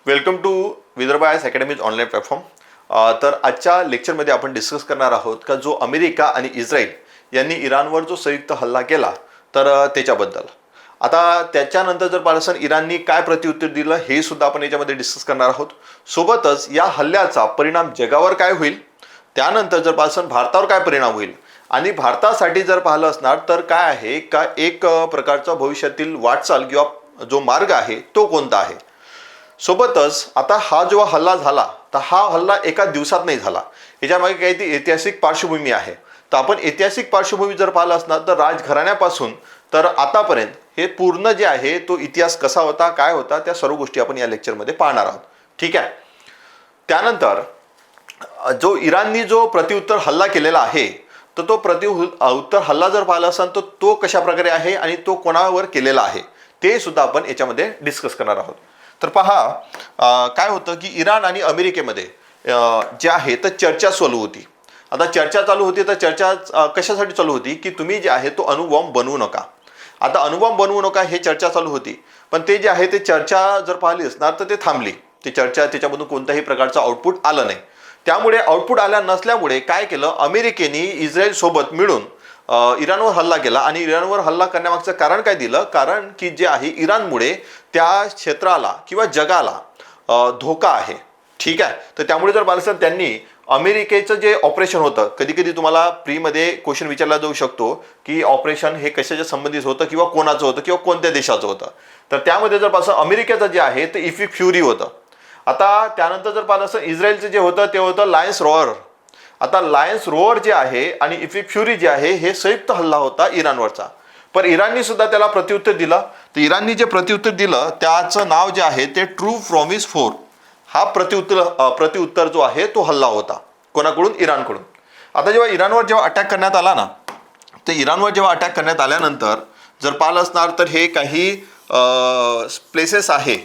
Welcome to Vidarbha IAS academy's online platform. तर आजच्या लेक्चरमध्ये आपण डिस्कस करणार आहोत का जो अमेरिका आणि इस्रायल यांनी इराणवर जो संयुक्त हल्ला केला तर त्याच्याबद्दल. आता त्याच्यानंतर जर पाहिलं इराणनी काय प्रत्युत्तर दिलं हे सुद्धा आपण याच्यामध्ये डिस्कस करणार आहोत. सोबतच या हल्ल्याचा परिणाम जगावर काय होईल, त्यानंतर जर पाहिलं भारतावर काय परिणाम होईल आणि भारतासाठी जर पाहिलं असणार तर काय आहे का एक प्रकारचा भविष्यातील वाटचाल किंवा जो मार्ग आहे तो कोणता आहे. सोबतच आता हा जेव्हा हल्ला झाला तर हा हल्ला एका दिवसात नाही झाला, याच्यामागे काही ती ऐतिहासिक पार्श्वभूमी आहे. तर आपण ऐतिहासिक पार्श्वभूमी जर पाहिलं असणार तर राजघराण्यापासून तर आतापर्यंत हे पूर्ण जे आहे तो इतिहास कसा होता, काय होता, त्या सर्व गोष्टी आपण या लेक्चरमध्ये पाहणार आहोत. ठीक आहे. त्यानंतर जो इराणनी जो प्रत्युत्तर हल्ला केलेला आहे तर तो प्रत्युत्तर हल्ला जर पाहिला असेल तर तो कशा प्रकारे आहे आणि तो कोणावर केलेला आहे ते सुद्धा आपण याच्यामध्ये डिस्कस करणार आहोत. तर पहा काय होतं की इराण आणि अमेरिकेमध्ये जे आहे तर चर्चा चालू होती. आता चर्चा चालू होती तर चर्चा कशासाठी चालू होती की तुम्ही जे आहे तो अणुबॉम्ब बनवू नका. आता अणुबॉम्ब बनवू नका हे चर्चा चालू होती, पण ते जे आहे ते चर्चा जर पाहिली असणार तर ते थांबली. ती चर्चा त्याच्यामधून कोणत्याही प्रकारचं आउटपुट आलं नाही. त्यामुळे आउटपुट आल्या नसल्यामुळे काय केलं, अमेरिकेने इस्रायल सोबत मिळून इराणवर हल्ला केला. आणि इराणवर हल्ला करण्यामागचं कारण काय दिलं, कारण की जे आहे इराणमुळे त्या क्षेत्राला किंवा जगाला धोका आहे. ठीक आहे. तर त्यामुळे जर पाहिलं त्यांनी अमेरिकेचं जे ऑपरेशन होतं, कधी कधी तुम्हाला प्रीमध्ये क्वेश्चन विचारला जाऊ शकतो की ऑपरेशन हे कशाच्या संबंधित होतं किंवा कोणाचं होतं किंवा कोणत्या देशाचं होतं. तर त्यामध्ये जर पाहिलं अमेरिकेचं जे आहे ते इफिक फ्युरी होतं. आता त्यानंतर जर पाहिलं इस्रायलचं जे होतं ते होतं लायन्स रोअर. आता लायन्स रोअर जे आहे आणि इफिक फ्युरी जे आहे हे संयुक्त हल्ला होता इराणवरचा. पण इराणनी सुद्धा त्याला प्रत्युत्तर दिलं. तर इराणनी जे प्रत्युत्तर दिलं त्याचं नाव जे आहे ते ट्रू प्रॉमिस 4 हा प्रत्युत्तर जो आहे तो हल्ला होता. कोणाकडून? इराणकडून. आता जेव्हा अटॅक करण्यात आला ना, तर इराणवर जेव्हा अटॅक करण्यात आल्यानंतर जर पाहिलं असणार तर हे काही प्लेसेस आहे,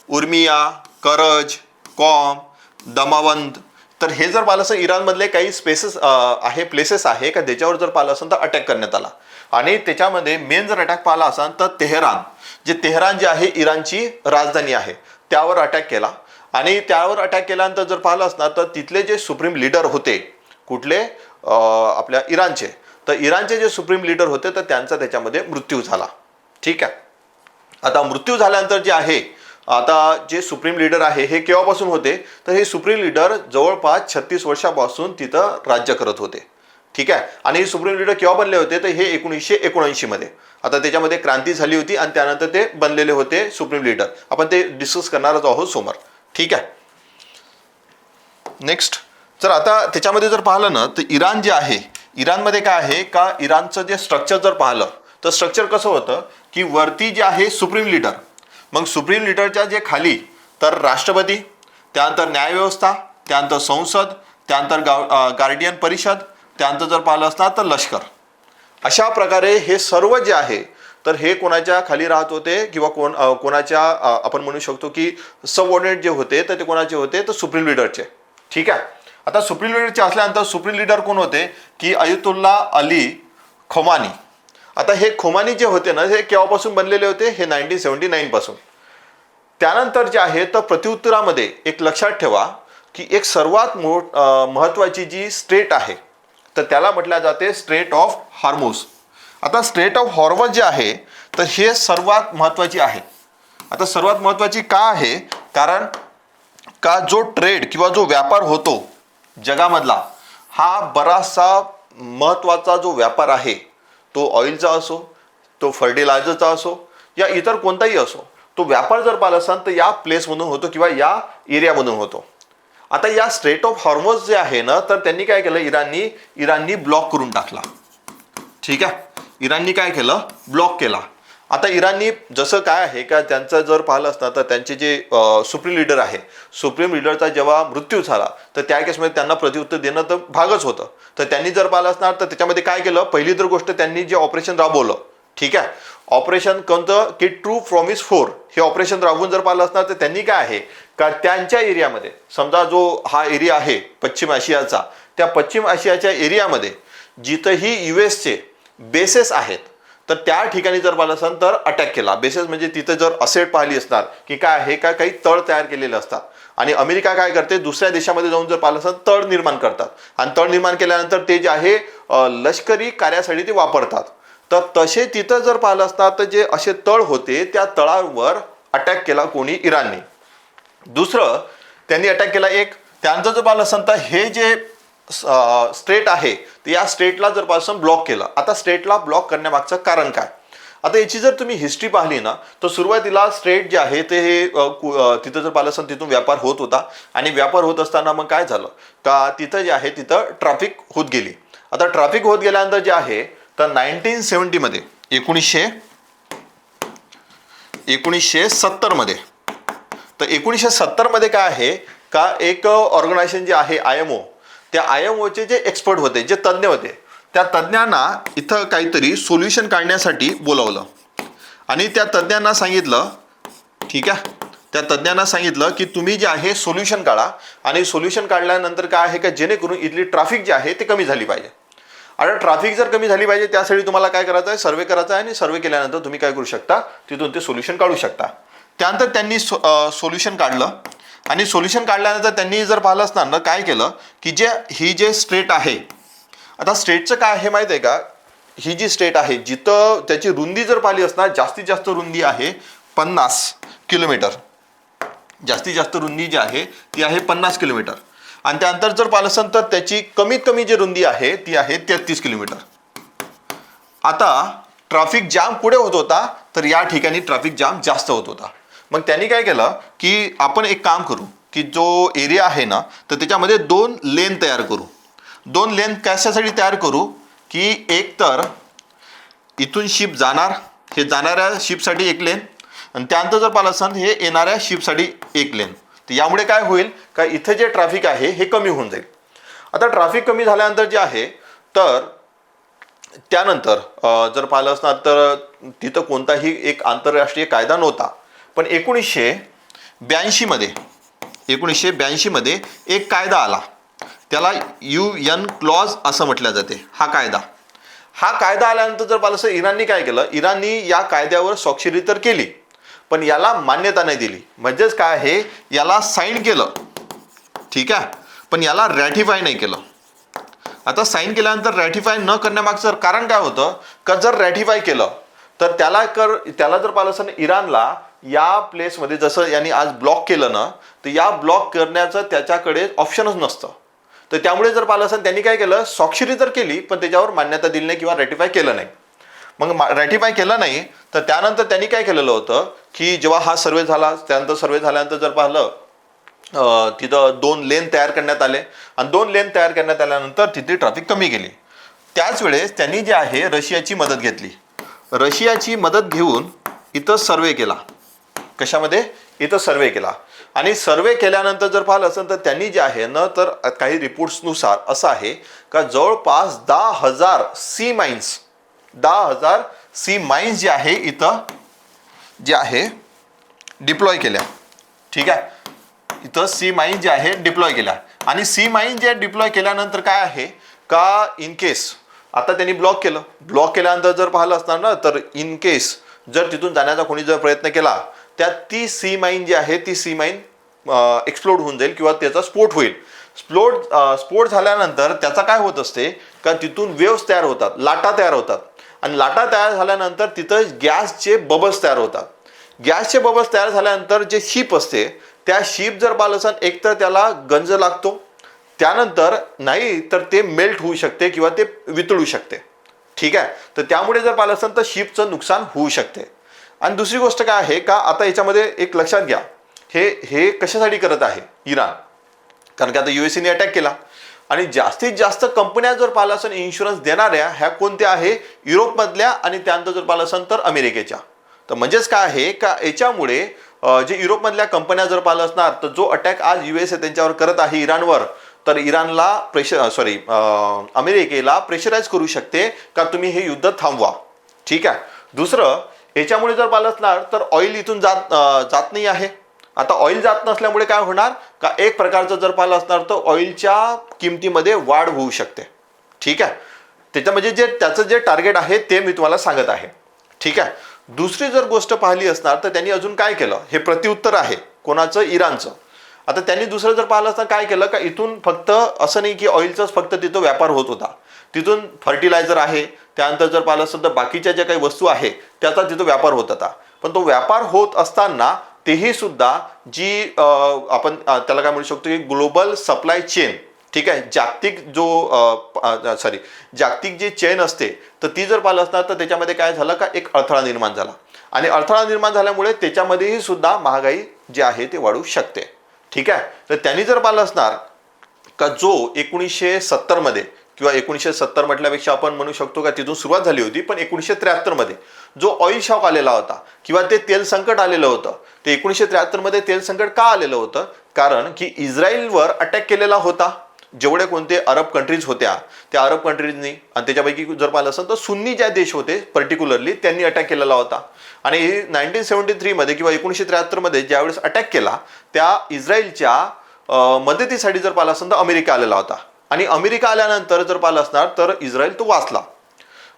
उर्मिया, करज, कॉम, दमावंद. तर हे जर पाहिलं असं इराणमधले काही प्लेसेस आहे का त्याच्यावर जर पाहिलं असेल तर अटॅक करण्यात आला. आणि त्याच्यामध्ये मेन जर अटॅक पाहिला असाल तर तेहरान जे आहे इराणची राजधानी आहे त्यावर अटॅक केला. आणि त्यावर अटॅक केल्यानंतर जर पाहिलं असणार तर तिथले जे सुप्रीम लीडर होते, कुठले आपल्या इराणचे, तर इराणचे जे सुप्रीम लीडर होते तर त्यांचा त्याच्यामध्ये मृत्यू झाला. ठीक आहे. आता मृत्यू झाल्यानंतर जे आहे आता जे सुप्रीम लीडर आहे हे केव्हापासून होते, तर हे सुप्रीम लीडर जवळपास 36 वर्षापासून तिथं राज्य करत होते. ठीक आहे. आणि हे सुप्रीम लीडर केव्हा बनले होते तर हे 1979 मध्ये. आता त्याच्यामध्ये क्रांती झाली होती आणि त्यानंतर ते बनलेले होते सुप्रीम लीडर. आपण ते डिस्कस करणारच आहोत समोर. ठीक आहे. नेक्स्ट जर आता त्याच्यामध्ये जर पाहिलं ना तर इराण जे आहे, इराणमध्ये काय आहे का इराणचं जे स्ट्रक्चर जर पाहिलं तर स्ट्रक्चर कसं होतं की वरती जे आहे सुप्रीम लीडर, मग सुप्रीम लीडरच्या जे खाली तर राष्ट्रपती, त्यानंतर न्यायव्यवस्था, त्यानंतर संसद, त्यानंतर गार्डियन परिषद, त्यानंतर जर पाहिलं असणार तर लष्कर. अशा प्रकारे हे सर्व जे आहे तर हे कोणाच्या खाली राहत होते किंवा कोणाच्या आपण म्हणू शकतो की सबऑर्डिनेट जे होते तर ते कोणाचे होते तर सुप्रीम लीडरचे. ठीक आहे. आता सुप्रीम लीडरचे असल्यानंतर सुप्रीम लीडर कोण होते की अयतुल्ला अली खोमानी. आता हे खोमानी जे होते ना हे केव्हापासून बनलेले होते, हे 1979 पासून. त्यानंतर जे आहे तर प्रत्युत्तरामध्ये एक लक्षात ठेवा की एक सर्वात महत्वाची जी स्ट्रेट आहे तर त्याला म्हटलं जाते स्ट्रेट ऑफ हॉर्मुझ. आता स्ट्रेट ऑफ हॉर्मुझ जे आहे तर हे सर्वात महत्वाची आहे. आता सर्वात महत्वाची का आहे, कारण का जो ट्रेड किंवा जो व्यापार होतो जगामधला हा बराचसा महत्वाचा जो व्यापार आहे, तो ऑइलचा असो, तो फर्टिलायझरचा असो या इतर कोणताही असो, तो व्यापार जर पाहिला असाल तर या प्लेसमधून होतो किंवा या एरियामधून होतो. आता या स्ट्रेट ऑफ हॉर्मुझ जे आहे ना तर त्यांनी काय केलं, इराणनी ब्लॉक करून टाकला. ठीक आहे. इराणनी काय केलं, ब्लॉक केला. आता इराणनी जसं काय आहे का त्यांचं जर पाहिलं असतं तर त्यांचे जे सुप्रीम लीडर आहे, सुप्रीम लीडरचा जेव्हा मृत्यू झाला तर त्या केसमध्ये त्यांना प्रत्युत्तर देणं तर भागच होतं. तर त्यांनी जर पाहिलं असणार तर त्याच्यामध्ये काय केलं, पहिली तर गोष्ट त्यांनी जे ऑपरेशन राबवलं. ठीक आहे. ऑपरेशन कोणतं की ट्रू प्रॉमिस 4 हे ऑपरेशन राबवून जर पाहिलं असणार तर त्यांनी काय आहे का त्यांच्या एरियामध्ये, समजा जो हा एरिया आहे पश्चिम आशियाचा, त्या पश्चिम आशियाच्या एरियामध्ये जिथंही US चे बेसेस आहेत तर तर त्या ठिकाणी जर पाहिलं असेल तर अटॅक केला. बेसिस म्हणजे तिथे जर असेट पाहिली असणार की काय आहे का काही तळ तयार केलेले असतात आणि अमेरिका काय करते दुसऱ्या देशामध्ये जाऊन जर पाहिलं असेल तळ निर्माण करतात आणि तळ निर्माण केल्यानंतर ते जे आहे लष्करी कार्यासाठी ते वापरतात. तर तसे तिथं जर पाहिलं असतात तर जे असे तळ होते त्या तळावर अटॅक केला कोणी इराणने. दुसरं त्यांनी अटॅक केला एक. त्यानंतर जर पाहिलं असेल तर हे जे स्ट्रेट आहे तर या स्ट्रेटला जर पासून ब्लॉक केलं. आता स्ट्रेटला ब्लॉक करण्यामागचं कारण काय. आता याची जर तुम्ही हिस्ट्री पाहिली ना तर सुरुवातीला स्ट्रेट जे आहे ते हे तिथं जर पाहिलं असेल तिथून व्यापार होत होता आणि व्यापार होत असताना मग काय झालं का तिथं जे आहे तिथं ट्रॅफिक होत गेली. आता ट्रॅफिक होत गेल्यानंतर जे आहे तर 1970 मध्ये 1970 मध्ये तर 1970 मध्ये काय आहे का एक ऑर्गनायझेशन जे आहे IMO त्या IMOचे जे एक्सपर्ट होते जे तज्ज्ञ होते त्या तज्ज्ञांना इथं काहीतरी सोल्युशन काढण्यासाठी बोलावलं आणि त्या तज्ज्ञांना सांगितलं ठीक आहे त्या तज्ज्ञांना सांगितलं की तुम्ही जे आहे सोल्युशन काढा आणि सोल्युशन काढल्यानंतर काय आहे का जेणेकरून इथली ट्रॅफिक जी आहे ती कमी झाली पाहिजे. आता ट्रॅफिक जर कमी झाली पाहिजे त्यासाठी तुम्हाला काय करायचं आहे सर्वे करायचा आहे आणि सर्वे केल्यानंतर तुम्ही काय करू शकता तिथून ते सोल्युशन काढू शकता. त्यानंतर त्यांनी सोल्युशन काढलं आणि सोल्युशन काढल्यानंतर त्यांनी जर पाहिलं असणार ना काय केलं की ही जे स्ट्रेट आहे आता स्ट्रेटचं काय आहे माहिती आहे का ही जी स्ट्रेट आहे जिथं त्याची रुंदी जर पाहिली असणार जास्तीत जास्त रुंदी आहे 50 किलोमीटर. जास्तीत जास्त रुंदी जी आहे ती आहे 50 किलोमीटर आणि त्यानंतर जर पाहिलं असेल तर त्याची कमीत कमी जी रुंदी आहे ती आहे 33 किलोमीटर. आता ट्रॅफिक जाम पुढे होत होता तर या ठिकाणी ट्रॅफिक जाम जास्त होत होता. मग त्यांनी काय केलं की आपण एक काम करू की जो एरिया आहे ना तर त्याच्यामध्ये 2 लेन तयार करू. 2 लेन कशासाठी तयार करू की एक तर इथून शिप जाणार हे जाणाऱ्या शिपसाठी एक लेन आणि त्यानंतर जर पाहिलं असेल हे येणाऱ्या शिपसाठी एक लेन. तर यामुळे काय होईल का इथे जे ट्रॅफिक आहे हे कमी होऊन जाईल. आता ट्रॅफिक कमी झाल्यानंतर जे आहे तर त्यानंतर जर पाहिलं असणार तर तिथं कोणताही एक आंतरराष्ट्रीय कायदा नव्हता. पण 1982 मध्ये एक कायदा आला त्याला UN क्लॉज असं म्हटलं जाते. हा कायदा आल्यानंतर जर पाहिलं असं इराणनी काय केलं इराणनी या कायद्यावर स्वाक्षरी तर केली पण याला मान्यता नाही दिली. म्हणजेच काय आहे याला साईन केलं ठीक आहे पण याला रॅटिफाय नाही केलं. आता साईन केल्यानंतर रॅटिफाय न करण्यामागचं कारण काय होतं का जर रॅटिफाय केलं तर त्याला जर पाहिलं असं इराणला या प्लेसमध्ये जसं यांनी आज ब्लॉक केलं ना तर या ब्लॉक करण्याचं त्याच्याकडे ऑप्शनच नसतं. तर त्यामुळे जर पाहिलं असेल त्यांनी काय केलं स्वाक्षरी तर केली पण त्याच्यावर मान्यता दिली नाही किंवा रॅटिफाय केलं नाही. मग रॅटिफाय केलं नाही तर त्यानंतर त्यांनी काय केलेलं होतं की जेव्हा हा सर्वे झाला त्यानंतर सर्वे झाल्यानंतर जर पाहिलं तिथं 2 लेन तयार करण्यात आले आणि 2 लेन तयार करण्यात आल्यानंतर तिथे ट्रॅफिक कमी गेली. त्याच वेळेस त्यांनी जे आहे रशियाची मदत घेतली. रशियाची मदत घेऊन इथं सर्वे केला. कशामध्ये इथं सर्वे केला आणि सर्वे केल्यानंतर जर पाहिलं असेल तर त्यांनी जे आहे ना तर काही रिपोर्ट्सनुसार असं आहे का जवळपास 10,000 सी माइन्स जे आहे इथं जे आहे डिप्लॉय केल्या. ठीक आहे इथं सी माइन्स जे आहे डिप्लॉय केल्या आणि सी माइन्स जे डिप्लॉय केल्यानंतर काय आहे का इन केस आता त्यांनी ब्लॉक केल्यानंतर जर पाहिलं असणार ना तर इन केस जर तिथून जाण्याचा कोणी जर प्रयत्न केला त्यात ती सी माइन जी आहे ती सी माइन एक्सप्लोड होऊन जाईल किंवा त्याचा स्फोट होईल. स्फोट झाल्यानंतर त्याचा काय होत असते का तिथून वेव्स तयार होतात लाटा तयार होतात आणि लाटा तयार झाल्यानंतर तिथं गॅसचे बबल्स तयार होतात. गॅसचे बबल्स तयार झाल्यानंतर जे शिप असते त्या शिप जर पाहिलं एक तर त्याला गंज लागतो त्यानंतर नाही तर ते मेल्ट होऊ शकते किंवा ते वितळू शकते. ठीक आहे तर त्यामुळे जर पाहिलं असेल तर शिपचं नुकसान होऊ शकते. आणि दुसरी गोष्ट काय आहे का आता याच्यामध्ये एक लक्षात घ्या हे कशासाठी करत आहे इराण कारण की आता USAने अटॅक केला आणि जास्तीत जास्त कंपन्या जर पाहिलं असेल इन्शुरन्स देणाऱ्या ह्या कोणत्या आहे युरोपमधल्या आणि त्यानंतर जर पाहिलं असेल तर अमेरिकेच्या. तर म्हणजेच काय आहे का याच्यामुळे जे युरोपमधल्या कंपन्या जर पाहिलं असणार तर जो अटॅक आज USA त्यांच्यावर करत आहे इराणवर तर इराणला अमेरिकेला प्रेशराईज करू शकते का तुम्ही हे युद्ध थांबवा. ठीक आहे. दुसरं याच्यामुळे जर पाहिलं असणार तर ऑइल इथून जात नाही आहे. आता ऑइल जात नसल्यामुळे काय होणार का एक प्रकारचं जर पाहिलं असणार तर ऑइलच्या किमतीमध्ये वाढ होऊ शकते. ठीक आहे त्याचं जे टार्गेट आहे ते मी तुम्हाला सांगत आहे. ठीक आहे. दुसरी जर गोष्ट पाहिली असणार तर त्यांनी अजून काय केलं, हे प्रत्युत्तर आहे कोणाचं, इराणचं. आता त्यांनी दुसरं जर पाहिलं असता काय केलं का इथून फक्त असं नाही की ऑइलचाच फक्त तिथं व्यापार होत होता, तिथून फर्टिलायझर आहे, त्यानंतर जर पाहिलं असतं तर बाकीच्या ज्या काही वस्तू आहे त्याचा तिथं व्यापार होत होता. पण तो व्यापार होत असताना तेही सुद्धा जी आपण त्याला काय म्हणू शकतो की ग्लोबल सप्लाय चेन, ठीक आहे, जागतिक जो जागतिक जी चेन असते तर ती जर पाहिलं असणार तर त्याच्यामध्ये काय झालं का एक अडथळा निर्माण झाला. आणि अडथळा निर्माण झाल्यामुळे त्याच्यामध्येही सुद्धा महागाई जी आहे ते वाढू शकते. ठीक आहे. तर त्यांनी जर पाहिलं असणार का जो 1970 मध्ये किंवा 1970 म्हटल्यापेक्षा आपण म्हणू शकतो का तिथून सुरुवात झाली होती, पण 1973 मध्ये जो ऑइल शॉक आलेला होता किंवा ते तेल संकट आलेलं होतं, ते 1973 मध्ये तेल संकट का आलेलं होतं, कारण की इस्रायलवर अटॅक केलेला होता. जेवढे कोणते अरब कंट्रीज होत्या त्या अरब कंट्रीजनी, आणि त्याच्यापैकी जर पाहिलं असेल तर सुन्नी ज्या देश होते पर्टिक्युलरली त्यांनी अटॅक केलेला होता. आणि 1973 मध्ये किंवा 1973 मध्ये ज्यावेळेस अटॅक केला त्या इस्रायलच्या मदतीसाठी जर पाहिलं असेल तर अमेरिका आलेला होता. आणि अमेरिका आल्यानंतर जर पाहिलं असणार तर इस्रायल तो वाचला.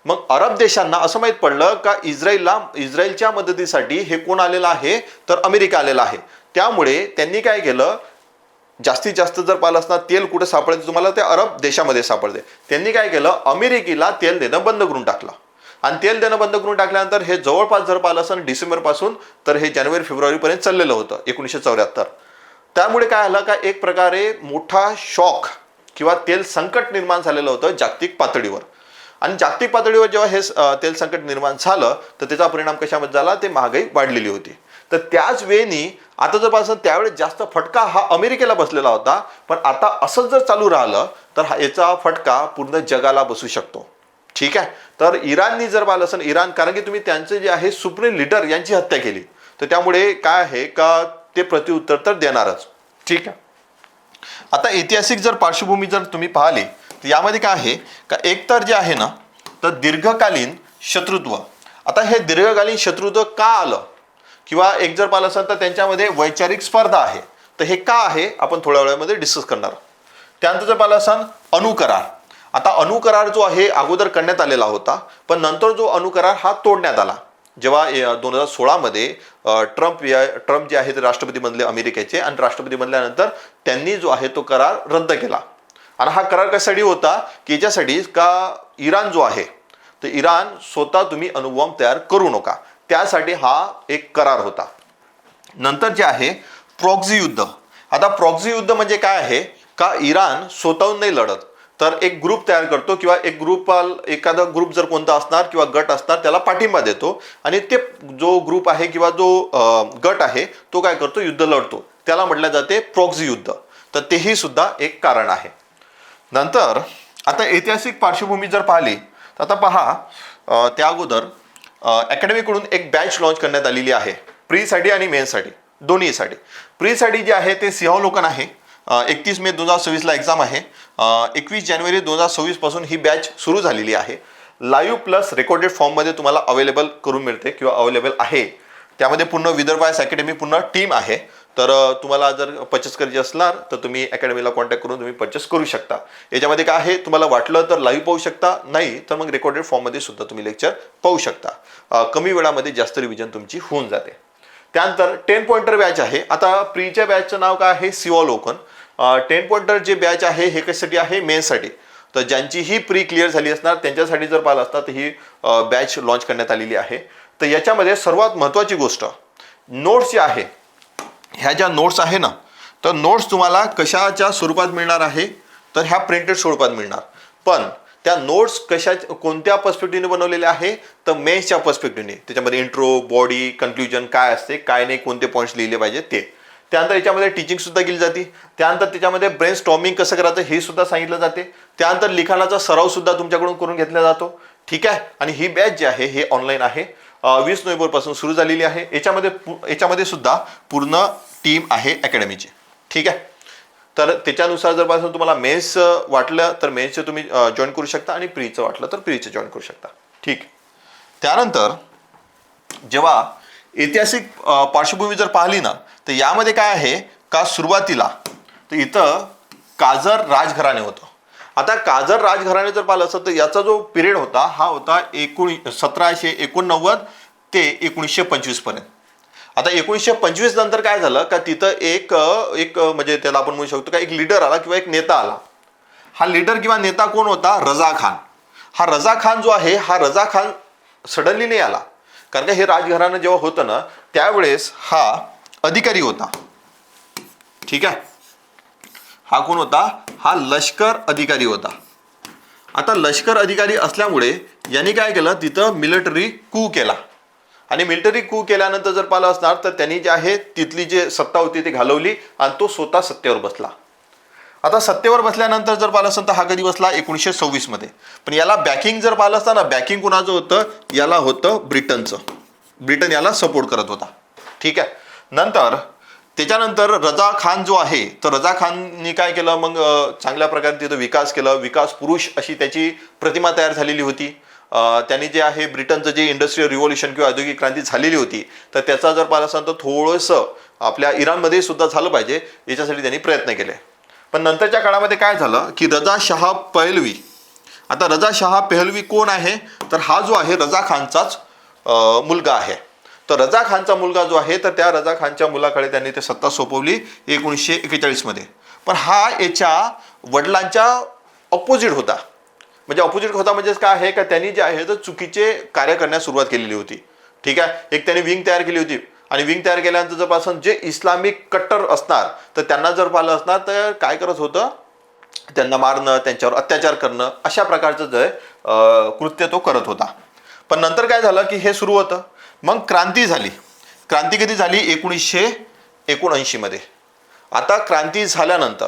मग अरब देशांना असं माहीत पडलं का इस्रायलच्या मदतीसाठी हे कोण आलेलं आहे तर अमेरिका आलेला आहे. त्यामुळे त्यांनी काय केलं, जास्तीत जास्त जर पाहिलं असणार तेल कुठे सापडते तुम्हाला ते अरब देशामध्ये सापडते. त्यांनी काय केलं, अमेरिकेला तेल देणं बंद करून टाकलं. आणि तेल देणं बंद करून टाकल्यानंतर हे जवळपास जर पाहिलं असं डिसेंबर पासून तर हे जानेवारी फेब्रुवारीपर्यंत चाललेलं होतं 1974. त्यामुळे काय झालं का एक प्रकारे मोठा शॉक किंवा तेल संकट निर्माण झालेलं होतं जागतिक पातळीवर. आणि जागतिक पातळीवर जेव्हा हे तेल संकट निर्माण झालं तर त्याचा परिणाम कशामध्ये झाला, ते महागाई वाढलेली होती. तर त्याच वेळी आता जर पाहिलं त्यावेळेस जास्त फटका हा अमेरिकेला बसलेला होता. पण आता असंच जर चालू राहिलं तर याचा फटका पूर्ण जगाला बसू शकतो. ठीक आहे. तर इराणनी जर पाहिलं असेल, इराण कारण की तुम्ही त्यांचे जे आहे सुप्रीम लीडर यांची हत्या केली, तर त्यामुळे काय आहे का ते प्रत्युत्तर तर देणारच. ठीक आहे. आता ऐतिहासिक जर पार्श्वभूमी जर तुम्ही पाहिली तर यामध्ये काय आहे का एक तर जे आहे ना तर दीर्घकालीन शत्रुत्व. आता हे दीर्घकालीन शत्रुत्व का आलं किंवा एक जर पाहिलं असेल तर त्यांच्यामध्ये वैचारिक स्पर्धा आहे. तर हे का आहे आपण थोड्या वेळामध्ये डिस्कस करणार. त्यानंतर जर पाहिलं असाल अणुकरार. आता अणुकरार जो आहे अगोदर करण्यात आलेला होता, पण नंतर जो अणुकरार हा तोडण्यात आला जेव्हा 2016 मध्ये ट्रम्प जे आहे ते राष्ट्रपती बनले अमेरिकेचे. आणि राष्ट्रपती बनल्यानंतर त्यांनी जो आहे तो करार रद्द केला. आणि हा करार कशासाठी होता की याच्यासाठी का इराण जो आहे तर इराण स्वतः तुम्ही अणुबॉम्ब तयार करू नका, त्यासाठी हा एक करार होता. नंतर जे आहे प्रॉक्सी युद्ध. आता प्रॉक्सी युद्ध म्हणजे काय आहे का इराण स्वतःहून नाही लढत, तर एक ग्रुप तयार करतो किंवा एखादा ग्रुप जर कोणता असणार किंवा गट असणार त्याला पाठिंबा देतो. आणि ते जो ग्रुप आहे किंवा जो गट आहे तो काय करतो, युद्ध लढतो. त्याला म्हटलं जाते प्रॉक्सी युद्ध. तर तेही सुद्धा एक कारण आहे. नंतर आता ऐतिहासिक पार्श्वभूमी जर पाहिली तर आता पहा त्या अगोदर अकॅडमीकडून एक बॅच लॉन्च करण्यात आलेली आहे प्रीसाठी आणि मेन्ससाठी दोन्हीसाठी. प्रीसाठी जे आहे ते सिंहावलोकन आहे. 31 मे 2026 एक्झाम आहे. 21 जानेवारी 2026 पासून ही बॅच सुरू झालेली आहे. लाईव्ह प्लस रेकॉर्डेड फॉर्ममध्ये तुम्हाला अवेलेबल करून मिळते किंवा अवेलेबल आहे. त्यामध्ये पूर्ण विदर्भ अकॅडमी पूर्ण टीम आहे. तर तुम्हाला जर परचेस करायची असणार तर तुम्ही अकॅडमीला कॉन्टॅक्ट करून तुम्ही परचेस करू शकता. याच्यामध्ये काय आहे तुम्हाला वाटलं तर लाईव्ह पाहू शकता, नाही तर मग रेकॉर्डेड फॉर्ममध्ये सुद्धा तुम्ही लेक्चर पाहू शकता. कमी वेळामध्ये जास्त रिव्हिजन तुमची होऊन जाते. त्यानंतर 10 पॉइंटर बॅच आहे. आता प्रीच्या बॅचचं नाव काय आहे, सिंहावलोकन. 10 पॉइंटर जे बॅच आहे हे कशासाठी आहे, मेन्ससाठी. तर ज्यांची ही प्री क्लिअर झाली असणार त्यांच्यासाठी जर पाहिलं असता तर ही बॅच लॉन्च करण्यात आलेली आहे. तर याच्यामध्ये सर्वात महत्त्वाची गोष्ट नोट्स जे आहे, ह्या ज्या नोट्स आहे ना तर नोट्स तुम्हाला कशाच्या स्वरूपात मिळणार आहे तर ह्या प्रिंटेड स्वरूपात मिळणार. पण त्या नोट्स कोणत्या पर्स्पेक्टिव्हने बनवलेल्या आहे तर मेन्सच्या पर्स्पेक्टिव्हने. त्याच्यामध्ये इंट्रो, बॉडी, कन्क्ल्युजन काय असते काय नाही, कोणते पॉईंट्स लिहिले पाहिजे ते. त्यानंतर याच्यामध्ये टीचिंग सुद्धा केली जाते. त्यानंतर त्याच्यामध्ये ब्रेन स्टॉर्मिंग कसं करायचं हे सुद्धा सांगितलं जाते. त्यानंतर लिखाणाचा सराव सुद्धा तुमच्याकडून करून घेतला जातो. ठीक आहे. आणि ही बॅच जी आहे हे ऑनलाईन आहे. 20 नोव्हेंबर पासून सुरू झालेली आहे. याच्यामध्ये सुद्धा पूर्ण टीम आहे अकॅडमीची. ठीक आहे. तर त्याच्यानुसार जर पासून तुम्हाला मेन्स वाटलं तर मेन्सचे तुम्ही जॉईन करू शकता आणि प्रीचं वाटलं तर प्रीचं जॉईन करू शकता. ठीक. त्यानंतर जेव्हा ऐतिहासिक पार्श्वभूमी जर पाहिली ना तर यामध्ये काय आहे का सुरुवातीला तर इथं काजर राजघराणे होतं. आता काजर राजघराणे जर पाहिलं असतं तर याचा जो पिरियड होता हा होता 1789 ते 1925 पर्यंत. आता 1925 नंतर काय झालं का तिथं एक एक म्हणजे त्याला आपण म्हणू शकतो का एक लीडर आला किंवा एक नेता आला. हा लीडर किंवा नेता कोण होता? रजा खान. हा रजा खान जो आहे हा रजा खान सडनली नाही आला, कारण का हे राजघराणं जेव्हा होतं ना त्यावेळेस हा अधिकारी होता. ठीक आहे, हा कोण होता? हा लष्कर अधिकारी होता. आता लष्कर अधिकारी असल्यामुळे यांनी काय केलं, तिथं मिलिटरी कू केला. आणि मिलिटरी कू केल्यानंतर जर पाहिलं असणार तर त्यांनी जे आहे तिथली जी सत्ता होती ती घालवली आणि तो स्वतः सत्तेवर बसला. आता सत्तेवर बसल्यानंतर जर पाहिलं असतं तर हा कधी बसला? 1926 मध्ये. पण याला बॅकिंग जर पाहिलं असतं ना, बॅकिंग कुणाचं होतं? याला होतं ब्रिटनचं. ब्रिटन याला सपोर्ट करत होता. ठीक आहे. नंतर त्याच्यानंतर रजा खान जो आहे तर रजा खाननी काय केलं, मग चांगल्या प्रकारे तिथं विकास केला. विकास पुरुष अशी त्याची प्रतिमा तयार झालेली होती. त्यांनी जे आहे ब्रिटनचं जे इंडस्ट्रियल रिव्होल्युशन किंवा औद्योगिक क्रांती झालेली होती तर त्याचा जर पाहिलं असतं तर थोडंसं आपल्या इराणमध्ये सुद्धा झालं पाहिजे याच्यासाठी त्यांनी प्रयत्न केले. पण नंतरच्या काळामध्ये काय झालं की रजा शाह पहलवी. आता रजा शाह पहलवी कोण आहे? तर हा जो आहे रजा खानचाच मुलगा आहे. तर रजा खानचा मुलगा जो आहे तर त्या रजा खानच्या मुलाकडे त्यांनी ते सत्ता सोपवली 1941 मध्ये. पण हा याच्या वडिलांच्या ऑपोजिट होता. म्हणजे ऑपोजिट होता म्हणजे काय आहे का त्यांनी जे आहे तर चुकीचे कार्य करण्यास सुरुवात केलेली होती. ठीक आहे. एक त्यांनी विंग तयार केली होती आणि विंग तयार केल्यानंतर जर पासून जे इस्लामिक कट्टर असणार तर त्यांना जर पाहिलं असणार तर काय करत होतं, त्यांना मारणं, त्यांच्यावर अत्याचार करणं अशा प्रकारचं जे कृत्य तो करत होता. पण नंतर काय झालं की हे सुरू होतं. मग क्रांती झाली. क्रांती कधी झाली? 1979 मध्ये. आता क्रांती झाल्यानंतर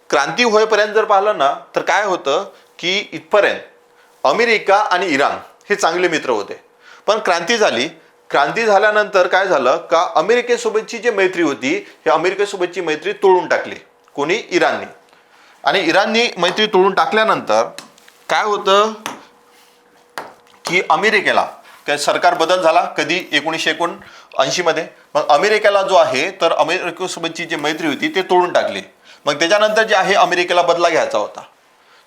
क्रांती होईपर्यंत जर पाहिलं ना तर काय होतं की इथपर्यंत अमेरिका आणि इराण हे चांगले मित्र होते. पण क्रांती झाली. क्रांती झाल्यानंतर काय झालं का अमेरिकेसोबतची जी मैत्री होती ही अमेरिकेसोबतची मैत्री तोडून टाकली. कोणी? इराणनी. आणि इराणनी मैत्री तोडून टाकल्यानंतर काय होतं की अमेरिकेला काय सरकार बदल झाला कधी? 1979 मध्ये. मग अमेरिकेला जो आहे तर अमेरिकेसोबतची जी मैत्री होती ते तोडून टाकली. मग त्याच्यानंतर जे आहे अमेरिकेला बदला घ्यायचा होता.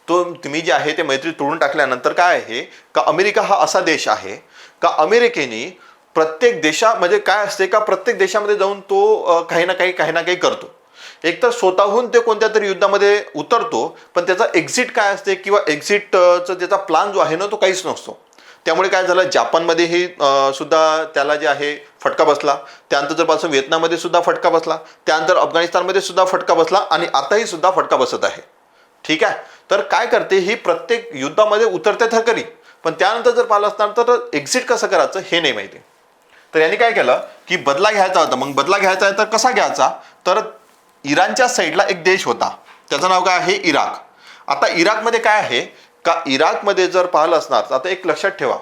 तो तुम्ही जे आहे ते मैत्री तोडून टाकल्यानंतर काय आहे का अमेरिका हा असा देश आहे का अमेरिकेने प्रत्येक देशामध्ये काय असते का प्रत्येक देशामध्ये जाऊन तो काही ना काही करतो. एकतर स्वतःहून ते कोणत्या तरी युद्धामध्ये उतरतो पण त्याचा एक्झिट काय असते किंवा एक्झिटचा त्याचा प्लान जो आहे ना तो काहीच नसतो. त्यामुळे काय झालं जापानमध्येही सुद्धा त्याला जे आहे फटका बसला. त्यानंतर जर पासून व्हिएतनाममध्ये सुद्धा फटका बसला. त्यानंतर अफगाणिस्तानमध्ये सुद्धा फटका बसला आणि आताही सुद्धा फटका बसत आहे. ठीक आहे. तर काय करते ही प्रत्येक युद्धामध्ये उतरते तर करी पण त्यानंतर जर पाहिलं असणार तर एक्झिट कसं करायचं हे नाही माहिती. तर यांनी काय केलं की बदला घ्यायचा होता. मग बदला घ्यायचा आहे तर कसा घ्यायचा? तर इराणच्या साईडला एक देश होता त्याचं नाव काय आहे? इराक. आता इराकमध्ये काय आहे का इराकमध्ये जर पाहिलं असणार तर आता एक लक्षात ठेवा,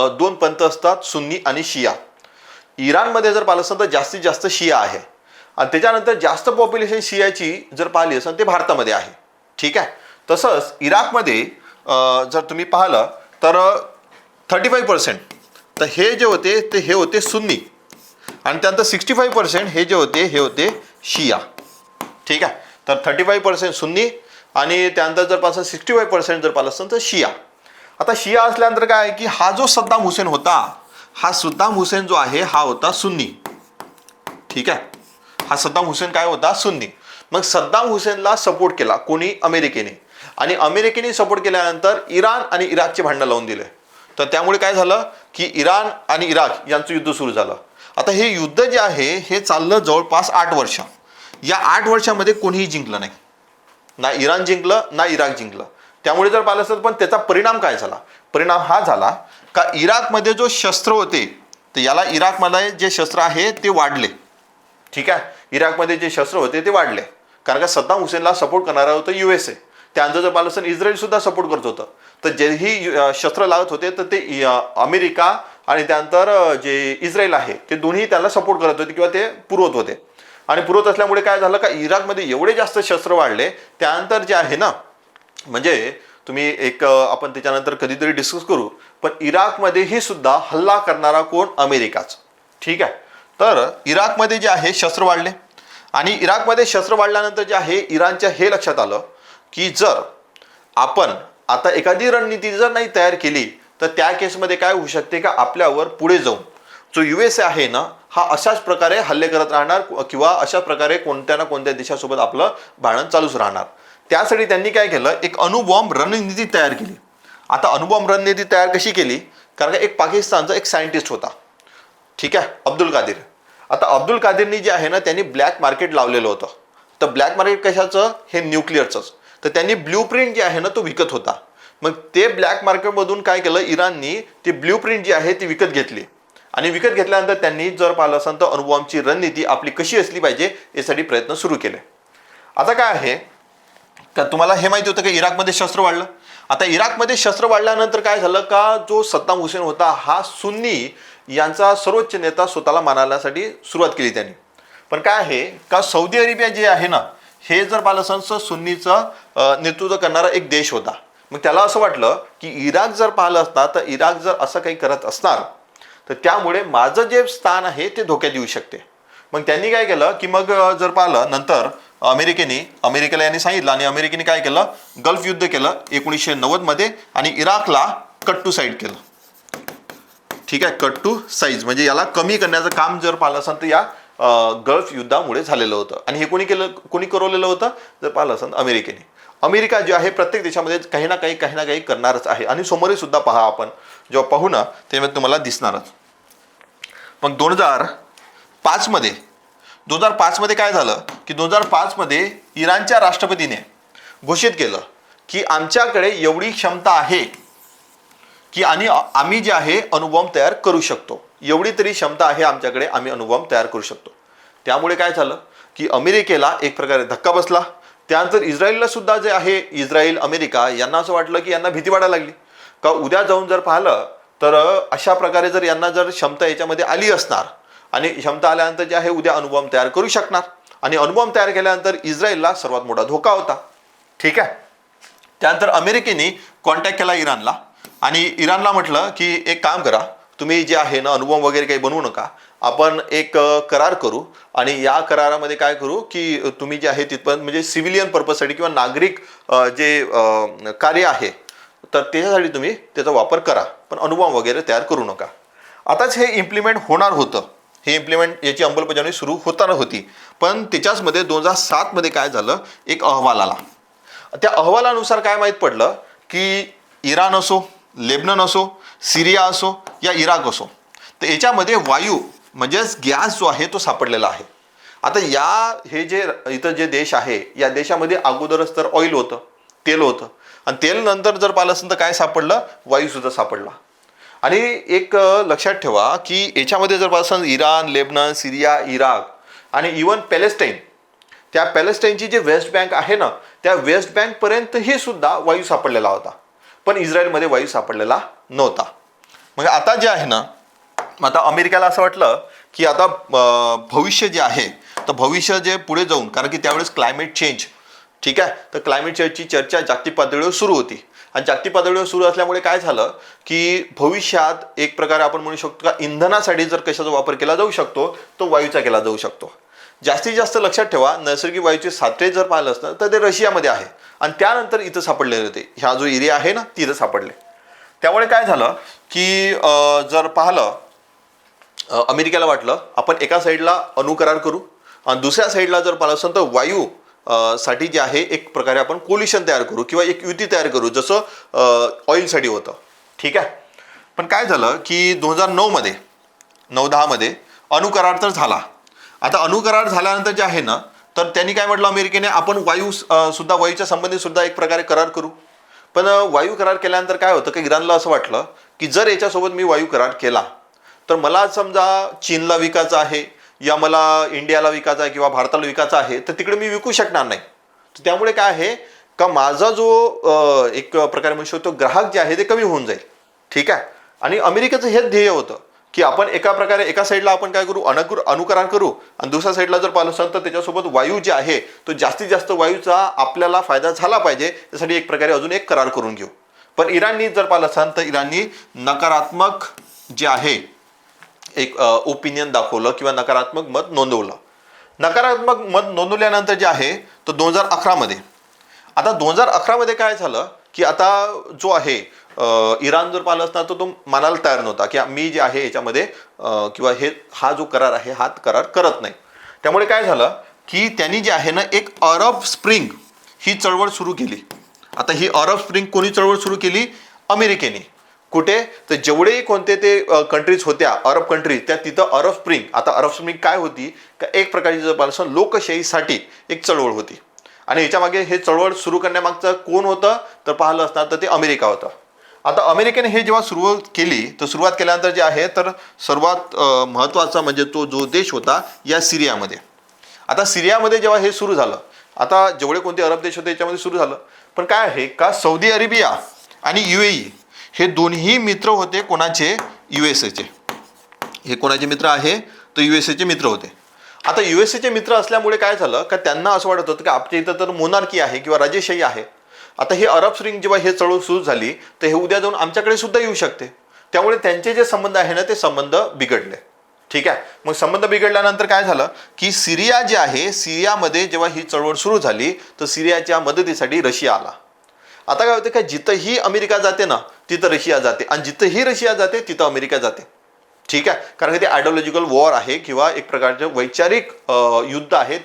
दोन पंथ असतात, सुन्नी आणि शिया. इराणमध्ये जर पाहिलं असतं तर जास्तीत जास्त शिया आहे आणि त्याच्यानंतर जास्त पॉप्युलेशन शियाची जर पाहिली असेल ते भारतामध्ये आहे. ठीक आहे. तसंच इराकमध्ये जर तुम्ही पाहिलं तर 35% तर हे जे होते ते हे होते सुन्नी आणि त्यानंतर 65% हे जे होते हे होते शिया. ठीक आहे. तर 35% सुन्नी आणि त्यानंतर जर पाहिलं 65% जर पाहिलं असतं तर शिया. आता शिया असल्यानंतर काय आहे की हा जो सद्दाम हुसेन होता हा सद्दाम हुसेन जो आहे हा होता सुन्नी. ठीक आहे. हा सद्दाम हुसेन काय होता? सुन्नी. मग सद्दाम हुसेनला सपोर्ट केला कोणी? अमेरिकेने. आणि अमेरिकेने सपोर्ट केल्यानंतर इराण आणि इराकचे भांडण लावून दिले. तर त्यामुळे काय झालं की इराण आणि इराक यांचं युद्ध सुरू झालं. आता हे युद्ध जे आहे हे चाललं जवळपास 8 वर्ष. या 8 वर्षामध्ये कोणीही जिंकलं नाही. ना इराण जिंकलं ना इराक जिंकलं. त्यामुळे जर पाहिलं असेल पण त्याचा परिणाम काय झाला? परिणाम हा झाला का इराकमध्ये जो शस्त्र होते तर याला इराकमध्ये जे शस्त्र आहे ते वाढले. ठीक आहे. इराकमध्ये जे शस्त्र होते ते वाढले कारण का सद्दाम हुसेनला सपोर्ट करणारा होतं USA. त्यानंतर जर पाहिलं असेल इस्रायल सुद्धा सपोर्ट करत होतं. तर जेही शस्त्र लागत होते तर ते अमेरिका आणि त्यानंतर जे इस्रायल आहे ते दोन्ही त्याला सपोर्ट करत होते किंवा ते पुरवत होते. आणि पुरवत असल्यामुळे काय झालं का इराकमध्ये एवढे जास्त शस्त्र वाढले. त्यानंतर जे आहे ना म्हणजे तुम्ही एक आपण त्याच्यानंतर कधीतरी डिस्कस करू पण इराकमध्येही सुद्धा हल्ला करणारा कोण? अमेरिकाच. ठीक आहे. तर इराकमध्ये जे आहे शस्त्र वाढले आणि इराकमध्ये शस्त्र वाढल्यानंतर जे आहे इराणच्या हे लक्षात आलं की जर आपण आता एखादी रणनीती जर नाही तयार केली तर त्या केसमध्ये काय होऊ शकते का आपल्यावर पुढे जाऊन जो US आहे ना हा अशाच प्रकारे हल्ले करत राहणार किंवा अशाच प्रकारे कोणत्या ना कोणत्या देशासोबत आपलं भांडण चालूच राहणार. त्यासाठी त्यांनी काय केलं, एक अणुबॉम्ब रणनीती तयार केली. आता अणुबॉम्ब रणनीती तयार कशी केली, कारण एक पाकिस्तानचा एक सायंटिस्ट होता, ठीक आहे, अब्दुल कादिर. आता अब्दुल कादिरनी जे आहे ना त्यांनी ब्लॅक मार्केट लावलेलं होतं. तर ब्लॅक मार्केट कशाचं, हे न्यूक्लिअरचंच. तर त्यांनी ब्ल्यूप्रिंट जे आहे ना तो विकत होता. मग ते ब्लॅक मार्केटमधून काय केलं, इराणनी ती ब्ल्यूप्रिंट जी आहे ती विकत घेतली. आणि विकत घेतल्यानंतर त्यांनी जर पाहिलं असेल तर अणुबॉम्बची रणनीती आपली कशी असली पाहिजे यासाठी प्रयत्न सुरू केले. आता काय आहे का तुम्हाला हे माहिती होतं की इराकमध्ये शस्त्र वाढलं. आता इराकमध्ये शस्त्र वाढल्यानंतर काय झालं का जो सद्दाम हुसेन होता हा सुन्नी यांचा सर्वोच्च नेता स्वतःला मानण्यासाठी सुरुवात केली त्यांनी. पण काय आहे का सौदी अरेबिया जे आहे ना हे जर पाहिलं असेल तर सुन्नीचं नेतृत्व करणारा एक देश होता. मग त्याला असं वाटलं की इराक जर पाहिलं असता तर इराक जर असं काही करत असणार तर त्यामुळे माझं जे स्थान आहे ते धोक्यात येऊ शकते. मग त्यांनी काय केलं की मग जर पाहिलं नंतर अमेरिकेला यांनी सांगितलं आणि अमेरिकेने काय केलं, गल्फ युद्ध केलं 1990 मध्ये आणि इराकला कट टू साईड केलं. ठीक आहे, कट टू साईज म्हणजे याला कमी करण्याचं काम जर पाहिलं असेल तर या गल्फ युद्धामुळे झालेलं होतं. आणि हे कोणी करवलेलं होतं जर पाहिलं असेल अमेरिकेने. अमेरिका जे आहे प्रत्येक देशामध्ये काही ना काही करणारच आहे आणि समोरही सुद्धा पहा, आपण जेव्हा पाहू ना तेव्हा तुम्हाला दिसणारच. मग 2005 मध्ये काय झालं की 2005 मध्ये इराणच्या राष्ट्रपतीने घोषित केलं की आमच्याकडे एवढी क्षमता आहे की आणि आम्ही जे आहे अणुबॉम्ब तयार करू शकतो. एवढी तरी क्षमता आहे आमच्याकडे, आम्ही अणुबॉम्ब तयार करू शकतो. त्यामुळे काय झालं की अमेरिकेला एक प्रकारे धक्का बसला. त्यानंतर इस्रायलला सुद्धा जे आहे, इस्रायल अमेरिका यांना असं वाटलं की यांना भीती वाटायला लागली का उद्या जाऊन जर पाहिलं तर अशा प्रकारे जर यांना जर क्षमता याच्यामध्ये आली असणार आणि क्षमता आल्यानंतर जे आहे उद्या अणुबॉम्ब तयार करू शकणार. आणि अणुबॉम्ब तयार केल्यानंतर इस्रायलला सर्वात मोठा धोका होता. ठीक आहे, त्यानंतर अमेरिकेने कॉन्टॅक्ट केला इराणला आणि इराणला म्हटलं की एक काम करा, तुम्ही जे आहे ना अणुबॉम्ब वगैरे काही बनवू नका, आपण एक करार करू आणि या करारामध्ये काय करू की तुम्ही जे आहे तिथपर्यंत म्हणजे सिव्हिलियन पर्पजसाठी किंवा नागरिक जे कार्य आहे तर त्याच्यासाठी तुम्ही त्याचा वापर करा, पण अणुबॉम्ब वगैरे तयार करू नका. आताच हे इम्प्लिमेंट होणार होतं, हे इम्प्लिमेंट याची अंमलबजावणी सुरू होताना होती. पण त्याच्याचमध्ये 2007 मध्ये काय झालं, एक अहवाल आला. त्या अहवालानुसार काय माहीत पडलं की इराण असो, लेबनन असो, सिरिया असो या इराक असो तर याच्यामध्ये वायू म्हणजेच गॅस जो आहे तो सापडलेला आहे. आता हे जे इथं जे देश आहे या देशामध्ये अगोदरच तर ऑइल होतं, तेल होतं आणि तेल नंतर जर पाहिलं असेल तर काय सापडलं, वायू सुद्धा सापडला. आणि एक लक्षात ठेवा की याच्यामध्ये जर पाहिलं असेल इराण, लेबनन, सिरिया, इराक आणि इवन पॅलेस्टाईन, त्या पॅलेस्टाईनची जे वेस्ट बँक आहे ना त्या वेस्ट बँकपर्यंत हे सुद्धा वायू सापडलेला होता. पण इस्रायलमध्ये वायू सापडलेला नव्हता. मग आता जे आहे ना, आता अमेरिकेला असं वाटलं की आता भविष्य जे आहे तर भविष्य जे पुढे जाऊन, कारण की त्यावेळेस क्लायमेट चेंज, ठीक आहे, तर क्लायमेट चेंजची चर्चा जागतिक पातळीवर सुरू होती. आणि जागतिक पातळीवर सुरू असल्यामुळे काय झालं की भविष्यात एक प्रकारे आपण म्हणू शकतो का इंधनासाठी जर कशाचा वापर केला जाऊ शकतो तो वायूचा केला जाऊ शकतो. जास्तीत जास्त लक्षात ठेवा नैसर्गिक वायूचे साठे जर पाहिलं असतं तर ते रशियामध्ये आहे आणि त्यानंतर इथं सापडलेले होते. हा जो एरिया आहे ना तिथं सापडले. त्यामुळे काय झालं की जर पाहिलं अमेरिकेला वाटलं आपण एका साईडला अणुकरार करू आणि दुसऱ्या साईडला जर पाहिलं असेल तर वायू साठी जे आहे एक प्रकारे आपण कोल्युशन तयार करू किंवा एक युती तयार करू जसं ऑइलसाठी होतं. ठीक आहे, पण काय झालं की 2009-10 मध्ये अणुकरार तर झाला. आता अणुकरार झाल्यानंतर जे आहे ना तर त्यांनी काय म्हटलं अमेरिकेने, आपण वायूच्या संबंधित सुद्धा एक प्रकारे करार करू. पण वायू करार केल्यानंतर काय होतं की इराणला असं वाटलं की जर याच्यासोबत मी वायू करार केला तर मला समजा चीनला विकायचा आहे या मला इंडियाला विकायचा आहे किंवा भारताला विकायचा आहे तर तिकडे मी विकू शकणार नाही. त्यामुळे काय आहे का माझा जो एक प्रकारे म्हणू शकतो ग्राहक जे आहे ते कमी होऊन जाईल. ठीक आहे, आणि अमेरिकेचं हेच ध्येय होतं की आपण एका साईडला आपण काय करू, अणुकरार करू आणि दुसऱ्या साईडला जर पाहिलं असेल तर त्याच्यासोबत वायू जे आहे तो जास्तीत जास्त वायूचा आपल्याला फायदा झाला पाहिजे त्यासाठी एक प्रकारे अजून एक करार करून घेऊ. पण इराणनी जर पाहिलं असेल तर इराणनी नकारात्मक जे आहे एक ओपिनियन दाखवलं किंवा नकारात्मक मत नोंदवलं. नकारात्मक मत नोंदवल्यानंतर जे आहे तो 2011 मध्ये, आता 2011 मध्ये काय झालं की आता जो आहे इराण जर पाहिलं असता तर तो मानायला तयार नव्हता की मी जे आहे याच्यामध्ये किंवा हा जो करार आहे हा करार करत नाही. त्यामुळे काय झालं की त्यांनी जे आहे ना एक अरब स्प्रिंग ही चळवळ सुरू केली. आता ही अरब स्प्रिंग कोणी चळवळ सुरू केली? अमेरिकेने. कुठे? तर जेवढेही कोणते ते कंट्रीज होत्या अरब कंट्रीज त्या तिथं अरब स्प्रिंग. आता अरब स्प्रिंग काय होती का एक प्रकारची जर लोकशाहीसाठी एक चळवळ होती आणि याच्यामागे हे चळवळ सुरू करण्यामागचं कोण होतं तर पाहिलं असणार तर ते अमेरिका होतं. आता अमेरिकेने हे जेव्हा सुरुवात केली तर सुरुवात केल्यानंतर जे आहे तर सर्वात महत्त्वाचा म्हणजे तो जो देश होता या सिरियामध्ये. आता सिरियामध्ये जेव्हा हे सुरू झालं, आता जेवढे कोणते अरब देश होते याच्यामध्ये सुरू झालं, पण काय आहे का सौदी अरेबिया आणि UAE हे दोन्ही मित्र होते कोणाचे? USA. हे कोणाचे मित्र आहे? तर USA मित्र होते. आता USA मित्र असल्यामुळे काय झालं का त्यांना असं वाटत होतं की आपल्या इथं तर मोनार्की आहे किंवा राजेशाही आहे. आता हे अरब स्प्रिंग जेव्हा हे चळवळ सुरू झाली तर हे उद्या जाऊन आमच्याकडे सुद्धा येऊ शकते. त्यामुळे त्यांचे जे संबंध आहे ना ते संबंध बिघडले. ठीक आहे. मग संबंध बिघडल्यानंतर काय झालं की सिरिया जे आहे सिरियामध्ये जेव्हा ही चळवळ सुरू झाली तर सिरियाच्या मदतीसाठी रशिया आला. आता काय होतं का जिथंही अमेरिका जाते ना तिथं रशिया जाते आणि जिथंही रशिया जाते तिथं अमेरिका जाते. ठीक आहे. कारण ते आयडिओलॉजिकल वॉर आहे किंवा एक प्रकारचे वैचारिक युद्ध आहे.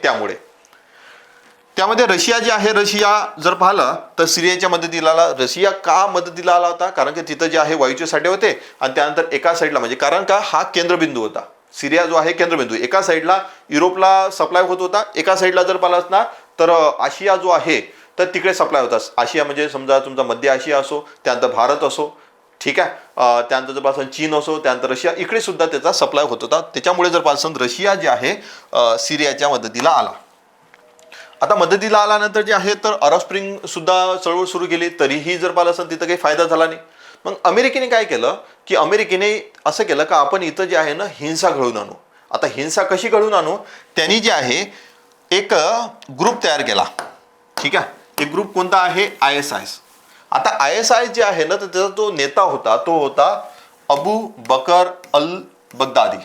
त्यामध्ये रशिया जे आहे रशिया जर पाहिलं तर सिरियाच्या मदतीला आला. रशिया का मदतीला आला होता? कारण की तिथं जे आहे वायूचे साठे होते आणि त्यानंतर एका साईडला म्हणजे कारण का हा केंद्रबिंदू होता. सिरिया जो आहे केंद्रबिंदू. एका साईडला युरोपला सप्लाय होत होता, एका साईडला जर पाहिलं असणार तर आशिया जो आहे तर तिकडे सप्लाय होता. आशिया म्हणजे समजा तुमचा मध्य आशिया असो, त्यानंतर भारत असो, ठीक आहे, त्यानंतर जर पासून चीन असो, त्यानंतर रशिया इकडे सुद्धा त्याचा सप्लाय होत होता. त्याच्यामुळे जर पासून रशिया जे आहे सिरियाच्या मदतीला आला. आता मदतीला आल्यानंतर जे आहे तर अरब स्प्रिंग सुद्धा चळवळ सुरू केली तरीही जर पाहिलं असं तिथं काही फायदा झाला नाही. मग अमेरिकेने काय केलं की अमेरिकेने असं केलं का आपण इथं जे आहे ना हिंसा घडवून आणू. आता हिंसा कशी घडवून आणू? त्यांनी जे आहे एक ग्रुप तयार केला. ठीक आहे. एक ग्रुप कोणता आहे? ISIS. आता ISIS जे आहे ना तर त्याचा जो नेता होता तो होता अबू बकर अल बगदादी.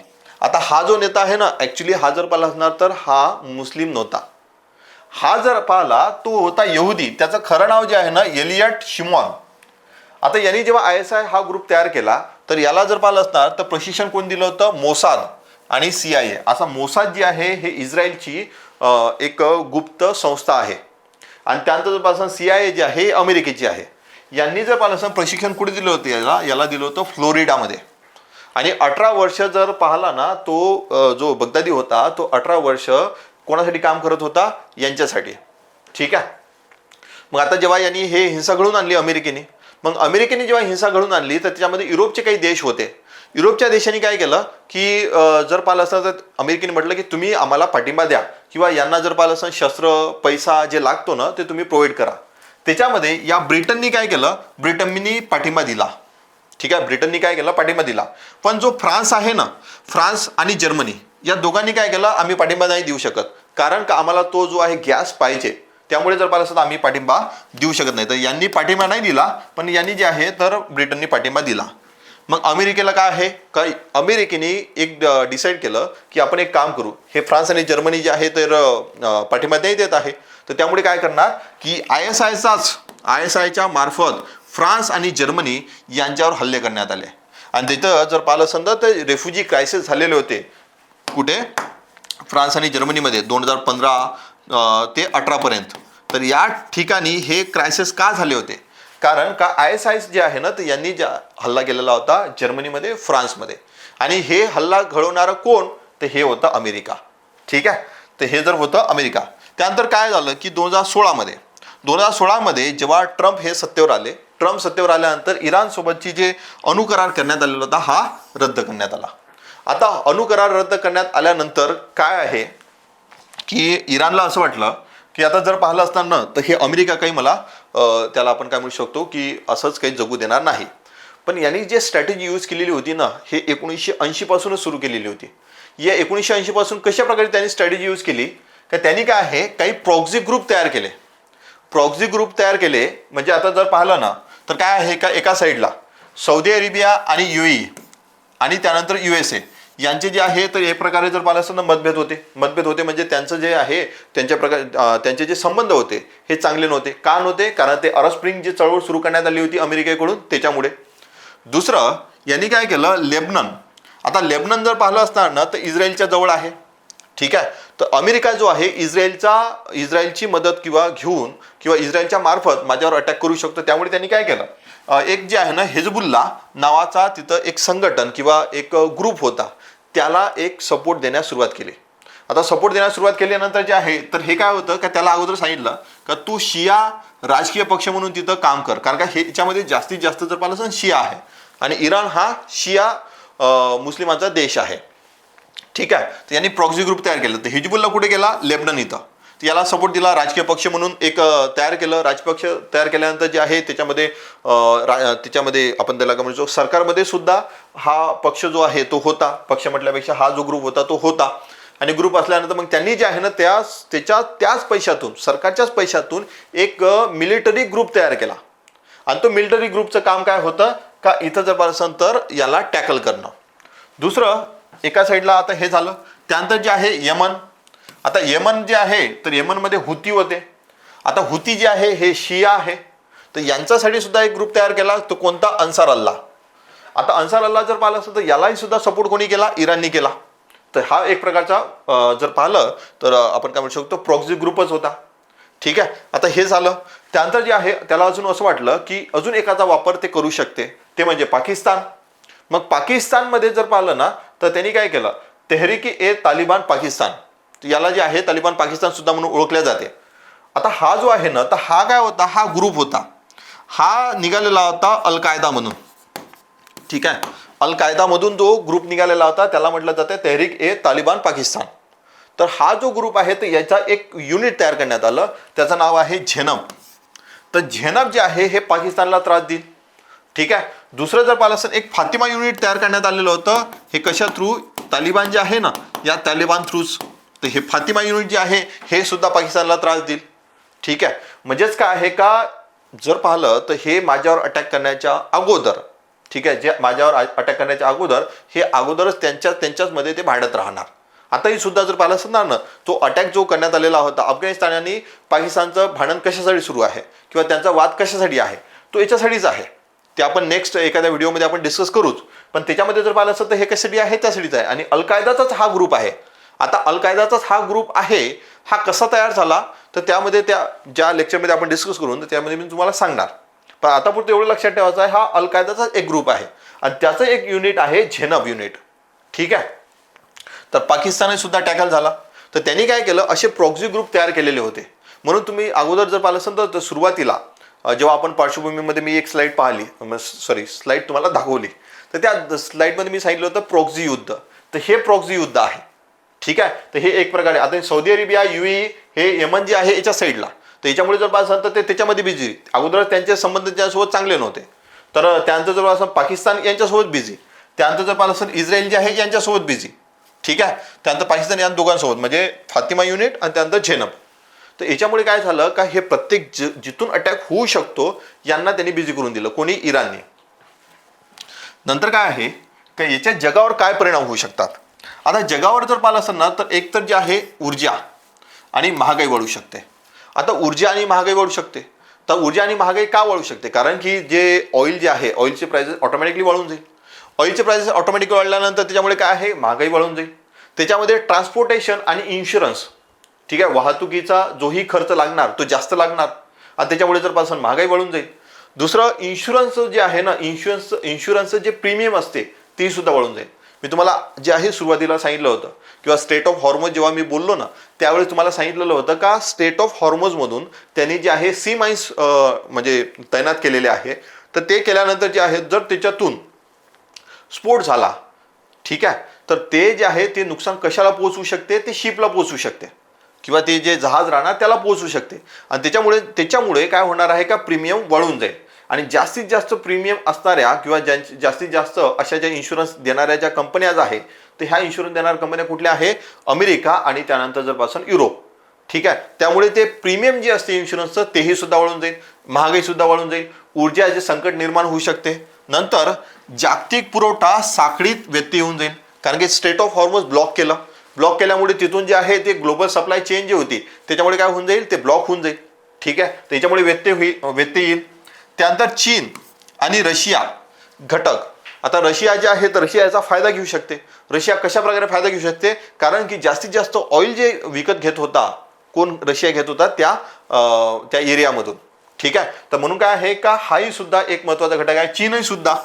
आता हा जो नेता आहे ना ऍक्च्युली हा जर पाहिला असणार तर हा मुस्लिम नव्हता. हा जर पाहिला तो होता यहुदी. त्याचं खरं नाव जे आहे ना एलियट शिमॉन. आता यांनी जेव्हा ISI हा ग्रुप तयार केला तर याला जर पाहिलं असणार तर प्रशिक्षण कोण दिलं होतं? मोसाद आणि CIA. असा मोसाद जी आहे हे इस्रायलची एक गुप्त संस्था आहे आणि त्यानंतर जर पाहिलं CIA जी आहे अमेरिकेची आहे. यांनी जर पाहिलं असं प्रशिक्षण कुठे दिलं होतं याला दिलं होतं फ्लोरिडामध्ये. आणि 18 वर्ष जर पाहिला ना तो जो बगदादी होता तो 18 वर्ष कोणासाठी काम करत होता? यांच्यासाठी. ठीक आहे. मग आता जेव्हा यांनी हे हिंसा घडवून आणली अमेरिकेने, मग अमेरिकेने जेव्हा हिंसा घडवून आणली तर त्याच्यामध्ये युरोपचे काही देश होते. युरोपच्या देशांनी काय केलं की जर पाहिलं असतं तर अमेरिकेने म्हटलं की तुम्ही आम्हाला पाठिंबा द्या किंवा यांना जर पाहिलं असतं शस्त्र पैसा जे लागतो ना ते तुम्ही प्रोव्हाइड करा. त्याच्यामध्ये या ब्रिटननी काय केलं? ब्रिटननी पाठिंबा दिला. ठीक आहे. ब्रिटननी काय केलं? पाठिंबा दिला. पण जो फ्रान्स आहे ना, फ्रान्स आणि जर्मनी या दोघांनी काय केलं? आम्ही पाठिंबा नाही देऊ शकत कारण का आम्हाला तो जो आहे गॅस पाहिजे. त्यामुळे जर पाहिलं असतं आम्ही पाठिंबा देऊ शकत नाही. तर यांनी पाठिंबा नाही दिला पण यांनी जे आहे तर ब्रिटननी पाठिंबा दिला. मग अमेरिकेला काय आहे का अमेरिकेने एक डिसाईड केलं की आपण एक काम करू. हे फ्रान्स आणि जर्मनी जे आहे तर पाठिंबा नाही देत आहे तर त्यामुळे काय करणार की ISIच्या मार्फत फ्रान्स आणि जर्मनी यांच्यावर हल्ले करण्यात आले. आणि तिथं जर पाहिलं असतं तर रेफ्युजी क्रायसिस झालेले होते. कुठे? फ्रान्स आणि जर्मनीमध्ये 2015 ते 18 पर्यंत. तर या ठिकाणी हे क्रायसिस का झाले होते? कारण का ISIS जे आहे ना तर यांनी हल्ला केलेला होता जर्मनीमध्ये, फ्रान्समध्ये. आणि हे हल्ला घडवणारं कोण? तर हे होतं अमेरिका. ठीक आहे. तर हे जर होतं अमेरिका. त्यानंतर काय झालं की 2016मध्ये जेव्हा ट्रम्प हे सत्तेवर आले, ट्रम्प सत्तेवर आल्यानंतर इराण सोबतची जे अणुकरार करण्यात आलेला होता हा रद्द करण्यात आला. आता अणुकरार रद्द करण्यात आल्यानंतर काय आहे की इराणला असं वाटलं की आता जर पाहिलं असताना तर हे अमेरिका काही मला त्याला आपण काय म्हणू शकतो की असंच काही जगू देणार नाही. पण यांनी जे स्ट्रॅटेजी यूज केलेली होती ना हे 1980 पासूनच सुरू केलेली होती. या 1980 पासून कशा प्रकारे त्यांनी स्ट्रॅटेजी यूज केली का त्यांनी काय आहे काही प्रॉक्सी ग्रुप तयार केले. प्रॉक्सी ग्रुप तयार केले म्हणजे आता जर पाहिलं ना तर काय आहे का एका साईडला सौदी अरेबिया आणि UAE आणि त्यानंतर USA यांचे जे आहे तर एक प्रकारे जर पाहिलं असतं ना मतभेद होते म्हणजे त्यांचं जे आहे त्यांचे जे संबंध होते हे चांगले नव्हते. का नव्हते? कारण ते अरब स्प्रिंग जी चळवळ सुरू करण्यात आली होती अमेरिकेकडून त्याच्यामुळे. दुसरं, यांनी काय केलं, लेबनन. आता लेबनन जर पाहिलं असणार ना तर इस्रायलच्या जवळ आहे. ठीक आहे. तर अमेरिका जो आहे इस्रायलची मदत घेऊन किंवा इस्रायलच्या मार्फत माझ्यावर अटॅक करू शकतो. त्यामुळे त्यांनी काय केलं, एक जे आहे ना हिजबुल्ला नावाचा तिथं एक संघटन किंवा एक ग्रुप होता, त्याला एक सपोर्ट देण्यास सुरुवात केली. आता सपोर्ट देण्यास सुरुवात केल्यानंतर जे आहे तर हे काय होतं का त्याला अगोदर सांगितलं का तू शिया राजकीय पक्ष म्हणून तिथं काम कर, कारण का ह्याच्यामध्ये जास्तीत जास्त जर पाहिलं शिया आहे आणि इराण हा शिया मुस्लिमांचा देश आहे. ठीक आहे. तर यांनी प्रॉक्सी ग्रुप तयार केलं. तर हिजबुल्ला कुठे गेला, लेबनन इथं. तर याला सपोर्ट दिला, राजकीय पक्ष म्हणून एक तयार केलं. राजकीय पक्ष तयार केल्यानंतर जे आहे त्याच्यामध्ये आपण त्याला काय म्हणतो, सरकारमध्ये सुद्धा हा पक्ष जो आहे तो होता. पक्ष म्हटल्यापेक्षा हा जो ग्रुप होता तो होता. आणि ग्रुप असल्यानंतर मग त्यांनी जे आहे ना त्याच पैशातून, सरकारच्याच पैशातून एक मिलिटरी ग्रुप तयार केला. आणि तो मिलिटरी ग्रुपचं काम काय होतं का इथं जर पाहिलं तर याला टॅकल करणं. दुसरं, एका साईडला आता हे झालं. त्यानंतर जे आहे यमन. आता यमन जे आहे तर यमनमध्ये हुती होते. आता हुती जे आहे हे शिया आहे. तर यांच्यासाठी सुद्धा एक ग्रुप तयार केला. तो कोणता, अन्सार अल्लाह. आता अन्सार अल्लाह जर पाहिलं असतं तर यालाही सुद्धा सपोर्ट कोणी केला, इराणनी केला. तर हा एक प्रकारचा जर पाहिलं तर आपण काय म्हणू शकतो प्रॉक्सी ग्रुपच होता. ठीक आहे. आता हे झालं. त्यानंतर जे आहे त्याला अजून असं वाटलं की अजून एकाचा वापर ते करू शकते, ते म्हणजे पाकिस्तान. मग पाकिस्तानमध्ये जर पाहिलं ना तर त्यांनी काय केलं, तेहरीक-ए-तालिबान पाकिस्तान. याला जे आहे तालिबान पाकिस्तान सुद्धा म्हणून ओळखल्या जाते. आता हा जो आहे ना तर हा काय होता, हा ग्रुप होता, हा निघालेला होता अल कायदा म्हणून. ठीक आहे. अल कायदामधून जो ग्रुप निघालेला होता त्याला म्हटलं जातं तेहरीक-ए-तालिबान पाकिस्तान. तर हा जो ग्रुप आहे तर याचा एक युनिट तयार करण्यात आलं, त्याचं नाव आहे झेनब. तर झेनब जे आहे हे पाकिस्तानला त्रास देईल. ठीक आहे. दुसरं जर पाहिलं असेल एक फातिमा युनिट तयार करण्यात आलेलं होतं. हे कशा थ्रू, तालिबान जे आहे ना या तालिबान थ्रूच. तर हे फातिमा युनिट जे आहे हे सुद्धा पाकिस्तानला त्रास देईल. ठीक आहे. म्हणजेच काय आहे का जर पाहिलं तर हे माझ्यावर अटॅक करण्याच्या अगोदर, ठीक आहे, जे माझ्यावर अटॅक करण्याच्या अगोदर हे अगोदरच त्यांच्याच मध्ये ते भांडत राहणार. आताही सुद्धा जर पाहिलं असणार ना तो अटॅक जो करण्यात आलेला होता अफगाणिस्तान आणि पाकिस्तानचं भांडण कशासाठी सुरू आहे किंवा त्यांचा वाद कशासाठी आहे तो याच्यासाठीच आहे. ते आपण नेक्स्ट एखाद्या व्हिडिओमध्ये आपण डिस्कस करूच. पण त्याच्यामध्ये जर पाहिलं असतं तर हे कशासाठी आहे, त्यासाठीच आहे. आणि अल कायदाचाच हा ग्रुप आहे. आता अल कायदाचाच हा ग्रुप आहे, हा कसा तयार झाला तर त्यामध्ये ज्या लेक्चरमध्ये आपण डिस्कस करून तर त्यामध्ये मी तुम्हाला सांगणार. पण आतापुरतं एवढं लक्षात ठेवायचं आहे, हा अल कायदाचाच एक ग्रुप आहे आणि त्याचं एक युनिट आहे झेनब युनिट. ठीक आहे. तर पाकिस्तानने सुद्धा टॅकल झाला. तर त्यांनी काय केलं, असे प्रॉक्सी ग्रुप तयार केलेले होते. म्हणून तुम्ही अगोदर जर पाहिलं असेल तर सुरुवातीला जेव्हा आपण पार्श्वभूमीमध्ये मी एक स्लाईड स्लाईड तुम्हाला दाखवली तर त्या स्लाईडमध्ये मी सांगितलं होतं प्रॉक्सी युद्ध. तर हे प्रॉक्सी युद्ध आहे. ठीक आहे. तर हे एक प्रकारे आता सौदी अरेबिया, UAE हे यमन जे आहे याच्या साईडला, तर याच्यामुळे जर पाहिलं असेल तर ते त्याच्यामध्ये बिझी. अगोदर त्यांचे संबंध त्यांच्यासोबत चांगले नव्हते. तर त्यानंतर जर असं पाकिस्तान यांच्यासोबत बिझी. त्यानंतर जर पाहिलं असेल इस्रायल जे आहे यांच्यासोबत बिझी. ठीक आहे. त्यानंतर पाकिस्तान या दोघांसोबत म्हणजे फातिमा युनिट आणि त्यानंतर झेनब. तर याच्यामुळे काय झालं का हे प्रत्येक जिथून अटॅक होऊ शकतो यांना त्यांनी बिझी करून दिलं. कोणी, इराणने. नंतर काय आहे का याच्या जगावर काय परिणाम होऊ शकतात. आता जगावर जर पाहिलं असेल ना तर एक तर जे आहे ऊर्जा आणि महागाई वाढू शकते. आता ऊर्जा आणि महागाई वाढू शकते. तर ऊर्जा आणि महागाई का वाढू शकते, कारण की जे ऑइल जे आहे ऑइलचे प्राइसेस ऑटोमॅटिकली वाढून जाईल. ऑइलचे प्राइसेस ऑटोमॅटिकली वाढल्यानंतर त्याच्यामुळे काय आहे महागाई वाढून जाईल. त्याच्यामध्ये ट्रान्सपोर्टेशन आणि इन्शुरन्स, ठीक आहे, वाहतुकीचा जोही खर्च लागणार तो जास्त लागणार आणि त्याच्यामुळे जर पासून महागाई वाढून जाईल. दुसरं, इन्शुरन्स जे आहे ना इन्शुरन्सचं जे प्रीमियम असते ती सुद्धा वाढून जाईल. मी तुम्हाला जे आहे सुरुवातीला सांगितलं होतं किंवा स्टेट ऑफ हॉर्मोज जेव्हा मी बोललो ना त्यावेळेस तुम्हाला सांगितलेलं होतं का स्टेट ऑफ हॉर्मोजमधून त्यांनी जे आहे सी माइन्स म्हणजे तैनात केलेले आहे. तर ते केल्यानंतर जे आहे जर त्याच्यातून स्फोट झाला, ठीक आहे, तर ते जे आहे ते नुकसान कशाला पोहोचू शकते, ते शिपला पोहोचू शकते किंवा ते जे जहाज राहणार त्याला पोहोचू शकते. आणि त्याच्यामुळे काय होणार आहे का प्रीमियम वाढून जाईल. आणि जास्तीत जास्त प्रीमियम असणाऱ्या किंवा जास्तीत जास्त अशा ज्या इन्शुरन्स देणाऱ्या ज्या कंपन्या आहे तर ह्या इन्शुरन्स देणाऱ्या कंपन्या कुठल्या आहे, अमेरिका आणि त्यानंतर जर पासून युरोप. ठीक आहे. त्यामुळे ते प्रीमियम जे असते इन्शुरन्सचं तेही सुद्धा वाढून जाईल, महागाई सुद्धा वाढून जाईल, ऊर्जाचे संकट निर्माण होऊ शकते. नंतर जागतिक पुरवठा साखळीत व्यत्यय येऊन जाईल. कारण की स्ट्रेट ऑफ हॉर्मोज ब्लॉक केल्यामुळे तिथून जे आहे ते ग्लोबल सप्लाय चेन जी होती त्याच्यामुळे काय होऊन जाईल, ते ब्लॉक होऊन जाईल. ठीक आहे, त्याच्यामुळे व्यत्यय येईल. त्यानंतर चीन आणि रशिया घटक. आता रशिया जे आहे तर रशिया याचा फायदा घेऊ शकते. रशिया कशा प्रकारे फायदा घेऊ शकते, कारण की जास्तीत जास्त ऑइल जे विकत घेत होता, कोण, रशिया घेत होता त्या एरियामधून. ठीक आहे, तर म्हणून काय आहे का हाही सुद्धा एक महत्त्वाचा घटक आहे, चीनही सुद्धा.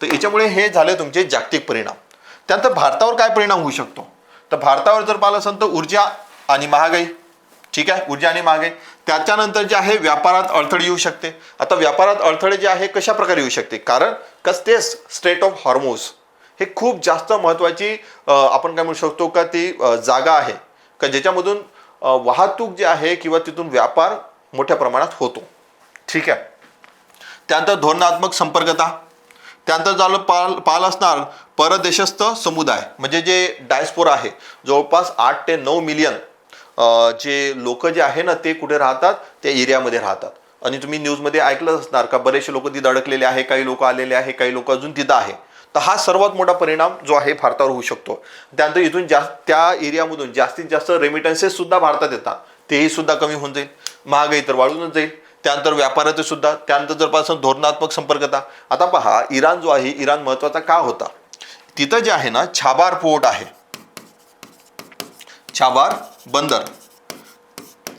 तर याच्यामुळे हे झाले तुमचे जागतिक परिणाम. त्यानंतर भारतावर काय परिणाम होऊ शकतो, तर भारतावर जर पाहिलं असेल तर ऊर्जा आणि महागाई. ठीक आहे, ऊर्जा आणि महागाई. त्याच्यानंतर जे आहे व्यापारात अडथळे येऊ शकते. आता व्यापारात अडथळे जे आहे कशा प्रकारे येऊ शकते, कारण ते स्ट्रेट ऑफ हॉर्मोज हे खूप जास्त महत्त्वाची आपण काय म्हणू शकतो का ती जागा आहे का ज्याच्यामधून वाहतूक जी आहे किंवा तिथून व्यापार मोठ्या प्रमाणात होतो. ठीक आहे. त्यानंतर धोरणात्मक संपर्कता. त्यानंतर झालं पाल असणार परदेशस्थ समुदाय, म्हणजे जे डायस्पोरा आहे, जवळपास 8 ते 9 मिलियन जे लोक जे आहे ना ते कुठे राहतात, त्या एरियामध्ये राहतात. आणि तुम्ही न्यूजमध्ये ऐकलं असणार का बरेचसे लोक तिथं अडकलेले आहे, काही लोक आलेले आहे, काही लोक अजून तिथं आहे. तर हा सर्वात मोठा परिणाम जो आहे भारतावर होऊ शकतो. त्यानंतर इथून त्या एरियामधून जास्तीत जास्त रेमिटन्सेस सुद्धा भारतात येतात, तेही सुद्धा कमी होऊन जाईल. महागाई तर वाढूनच जाईल. त्यानंतर व्यापाराचे सुद्धा. त्यानंतर जर पासून धोरणात्मक संपर्कता. आता पहा, इराण जो आहे, इराण महत्त्वाचा का होता, तिथं जे आहे ना छाबार पोर्ट आहे, छाबार बंदर.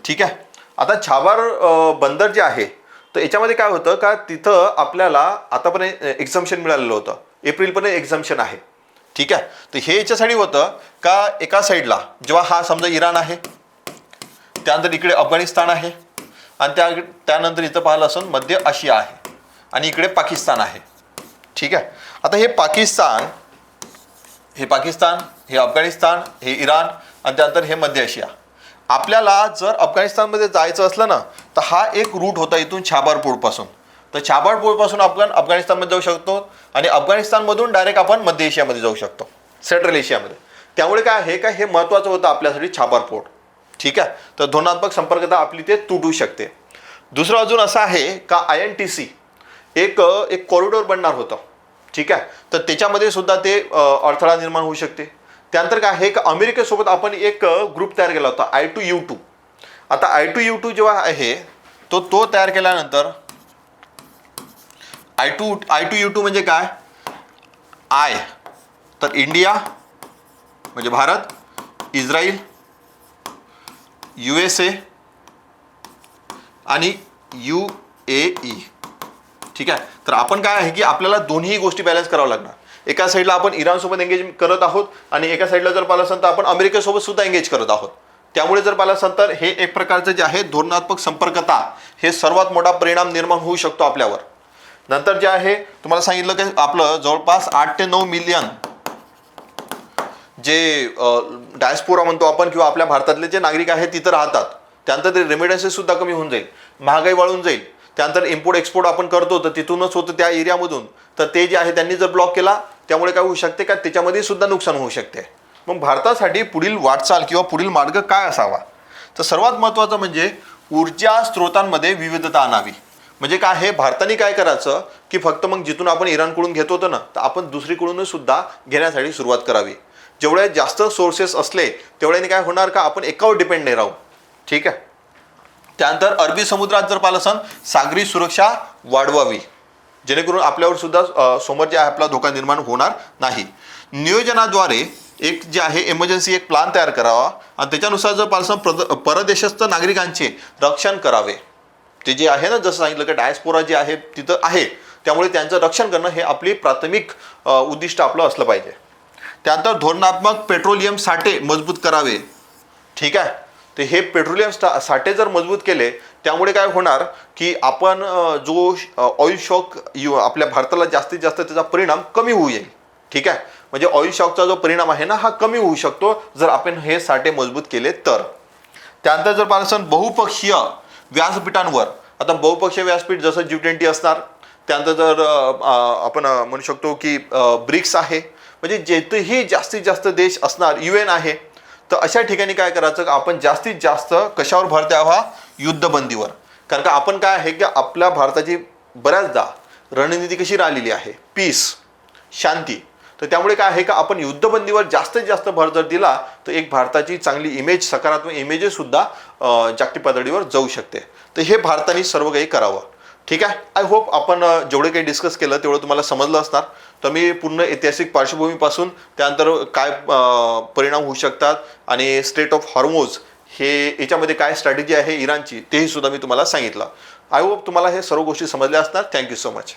ठीक आहे. आता छाबार बंदर जे आहे तर याच्यामध्ये काय होतं का तिथं आपल्याला आतापर्यंत एक्झम्पशन मिळालेलं होतं, एप्रिलपर्यंत एक्झम्पशन आहे. ठीक आहे. तर हे याच्यासाठी होतं का एका साईडला जेव्हा हा समजा इराण आहे, त्यानंतर इकडे अफगाणिस्तान आहे, आणि त्यानंतर इथं पाहिलं असून मध्य आशिया आहे, आणि इकडे पाकिस्तान आहे. ठीक आहे. आता हे पाकिस्तान, हे अफगाणिस्तान, हे इराण, आणि त्यानंतर हे मध्य आशिया. आपल्याला जर अफगाणिस्तानमध्ये जायचं असलं ना तर हा एक रूट होता इथून छाबार पोर्टपासून. तर छाबार पोर्टपासून आपण अफगाणिस्तानमध्ये जाऊ शकतो, आणि अफगाणिस्तानमधून डायरेक्ट आपण मध्य एशियामध्ये जाऊ शकतो, सेंट्रल एशियामध्ये. त्यामुळे काय आहे का हे महत्त्वाचं होतं आपल्यासाठी छाबार पोर्ट. ठीक आहे. तर धोरणात्मक संपर्कता आपली ते तुटू शकते. दुसरं अजून असं आहे का INTC एक कॉरिडॉर बनणार होतं. ठीक आहे. तर त्याच्यामध्ये सुद्धा ते अडथळा निर्माण होऊ शकते. त्यानंतर काय आहे का अमेरिकेसोबत आपण एक ग्रुप तयार केला होता I2U2. आता I2U2 जेव्हा आहे तो तयार केल्यानंतर I2U2 म्हणजे काय, तर इंडिया म्हणजे भारत, इस्रायल, USA आणि UAE. ठीक आहे. तर आपण काय आहे की आपल्याला दोन्ही गोष्टी बॅलन्स करावं लागणार. एका साईडला आपण इराणसोबत एंगेज करत आहोत, आणि एका साईडला जर पाहिलं असेल तर आपण अमेरिकेसोबत सुद्धा एंगेज करत आहोत. त्यामुळे जर पाहिलं असेल तर हे एक प्रकारचं जे आहे धोरणात्मक संपर्कता, हे सर्वात मोठा परिणाम निर्माण होऊ शकतो आपल्यावर. नंतर जे आहे तुम्हाला सांगितलं की आपलं जवळपास 8 ते 9 मिलियन जे डायस्पोरा म्हणतो आपण, किंवा आपल्या भारतातले जे नागरिक आहेत तिथं राहतात. त्यानंतर ते रेमिटन्सेस सुद्धा कमी होऊन जाईल, महागाई वाढून जाईल. त्यानंतर इम्पोर्ट एक्सपोर्ट आपण करतो तर तिथूनच होतं त्या एरियामधून. तर ते जे आहे त्यांनी जर ब्लॉक केला, त्यामुळे काय होऊ शकते का त्याच्यामध्ये सुद्धा नुकसान होऊ शकते. मग भारतासाठी पुढील वाटचाल किंवा पुढील मार्ग काय असावा, तर सर्वात महत्त्वाचं म्हणजे ऊर्जा स्रोतांमध्ये विविधता आणावी. म्हणजे काय आहे, भारताने काय करायचं की फक्त मग जिथून आपण इराणकडून घेत होतो ना तर आपण दुसरीकडूनच सुद्धा घेण्यासाठी सुरुवात करावी. जेवढे जास्त सोर्सेस असले तेवढ्याने काय होणार का आपण एकावर डिपेंड नाही राहू. ठीक आहे. त्यानंतर अरबी समुद्रात जर पाहिलं असेल सागरी सुरक्षा वाढवावी, जेणेकरून आपल्यावर सुद्धा समोर जे आहे आपला धोका निर्माण होणार नाही. नियोजनाद्वारे एक जे आहे इमर्जन्सी एक प्लान तयार करावा, आणि त्याच्यानुसार जर पाहिलं परदेशस्थ नागरिकांचे रक्षण करावे. ते जे आहे ना, जसं सांगितलं की डायस्पोरा जे आहे तिथं आहे, त्यामुळे त्यांचं रक्षण करणं हे आपली प्राथमिक उद्दिष्ट आपलं असलं पाहिजे. त्यानंतर धोरणात्मक पेट्रोलियम साठे मजबूत करावे. ठीक आहे. तर हे पेट्रोलियम साठे जर मजबूत केले, त्यामुळे काय होणार की आपण जो ऑइल शॉक आपल्या भारताला जास्तीत जास्त त्याचा परिणाम कमी होऊ येईल. ठीक आहे. म्हणजे ऑइल शॉकचा जो परिणाम आहे ना हा कमी होऊ शकतो जर आपण हे साठे मजबूत केले तर. त्यानंतर जर पाहिलं बहुपक्षीय व्यासपीठांवर, आता बहुपक्षीय व्यासपीठ जसं G20 असणार, त्यानंतर जर आपण म्हणू शकतो की ब्रिक्स आहे, म्हणजे जेथेही जास्तीत जास्त देश असणार, UN आहे. तर अशा ठिकाणी काय करायचं का आपण जास्तीत जास्त कशावर भर द्यावा, युद्धबंदीवर. कारण का आपण काय आहे की आपल्या भारताची बऱ्याचदा रणनीती कशी राहिलेली आहे, पीस, शांती. तर त्यामुळे काय आहे का आपण युद्धबंदीवर जास्तीत जास्त भर जर दिला तर एक भारताची चांगली इमेज, सकारात्मक इमेजेस सुद्धा जागतिक पातळीवर जाऊ शकते. तर हे भारताने सर्व काही करावं. ठीक आहे. आय होप आपण जेवढे काही डिस्कस केलं तेवढं तुम्हाला समजलं असणार. तर मी पूर्ण ऐतिहासिक पार्श्वभूमीपासून त्यानंतर काय परिणाम होऊ शकतात आणि स्ट्रेट ऑफ हॉर्मोज हे याच्यामध्ये काय स्ट्रॅटेजी आहे इराणची तेही सुद्धा मी तुम्हाला सांगितलं. आय होप तुम्हाला हे सर्व गोष्टी समजल्या असणार. Thank you so much.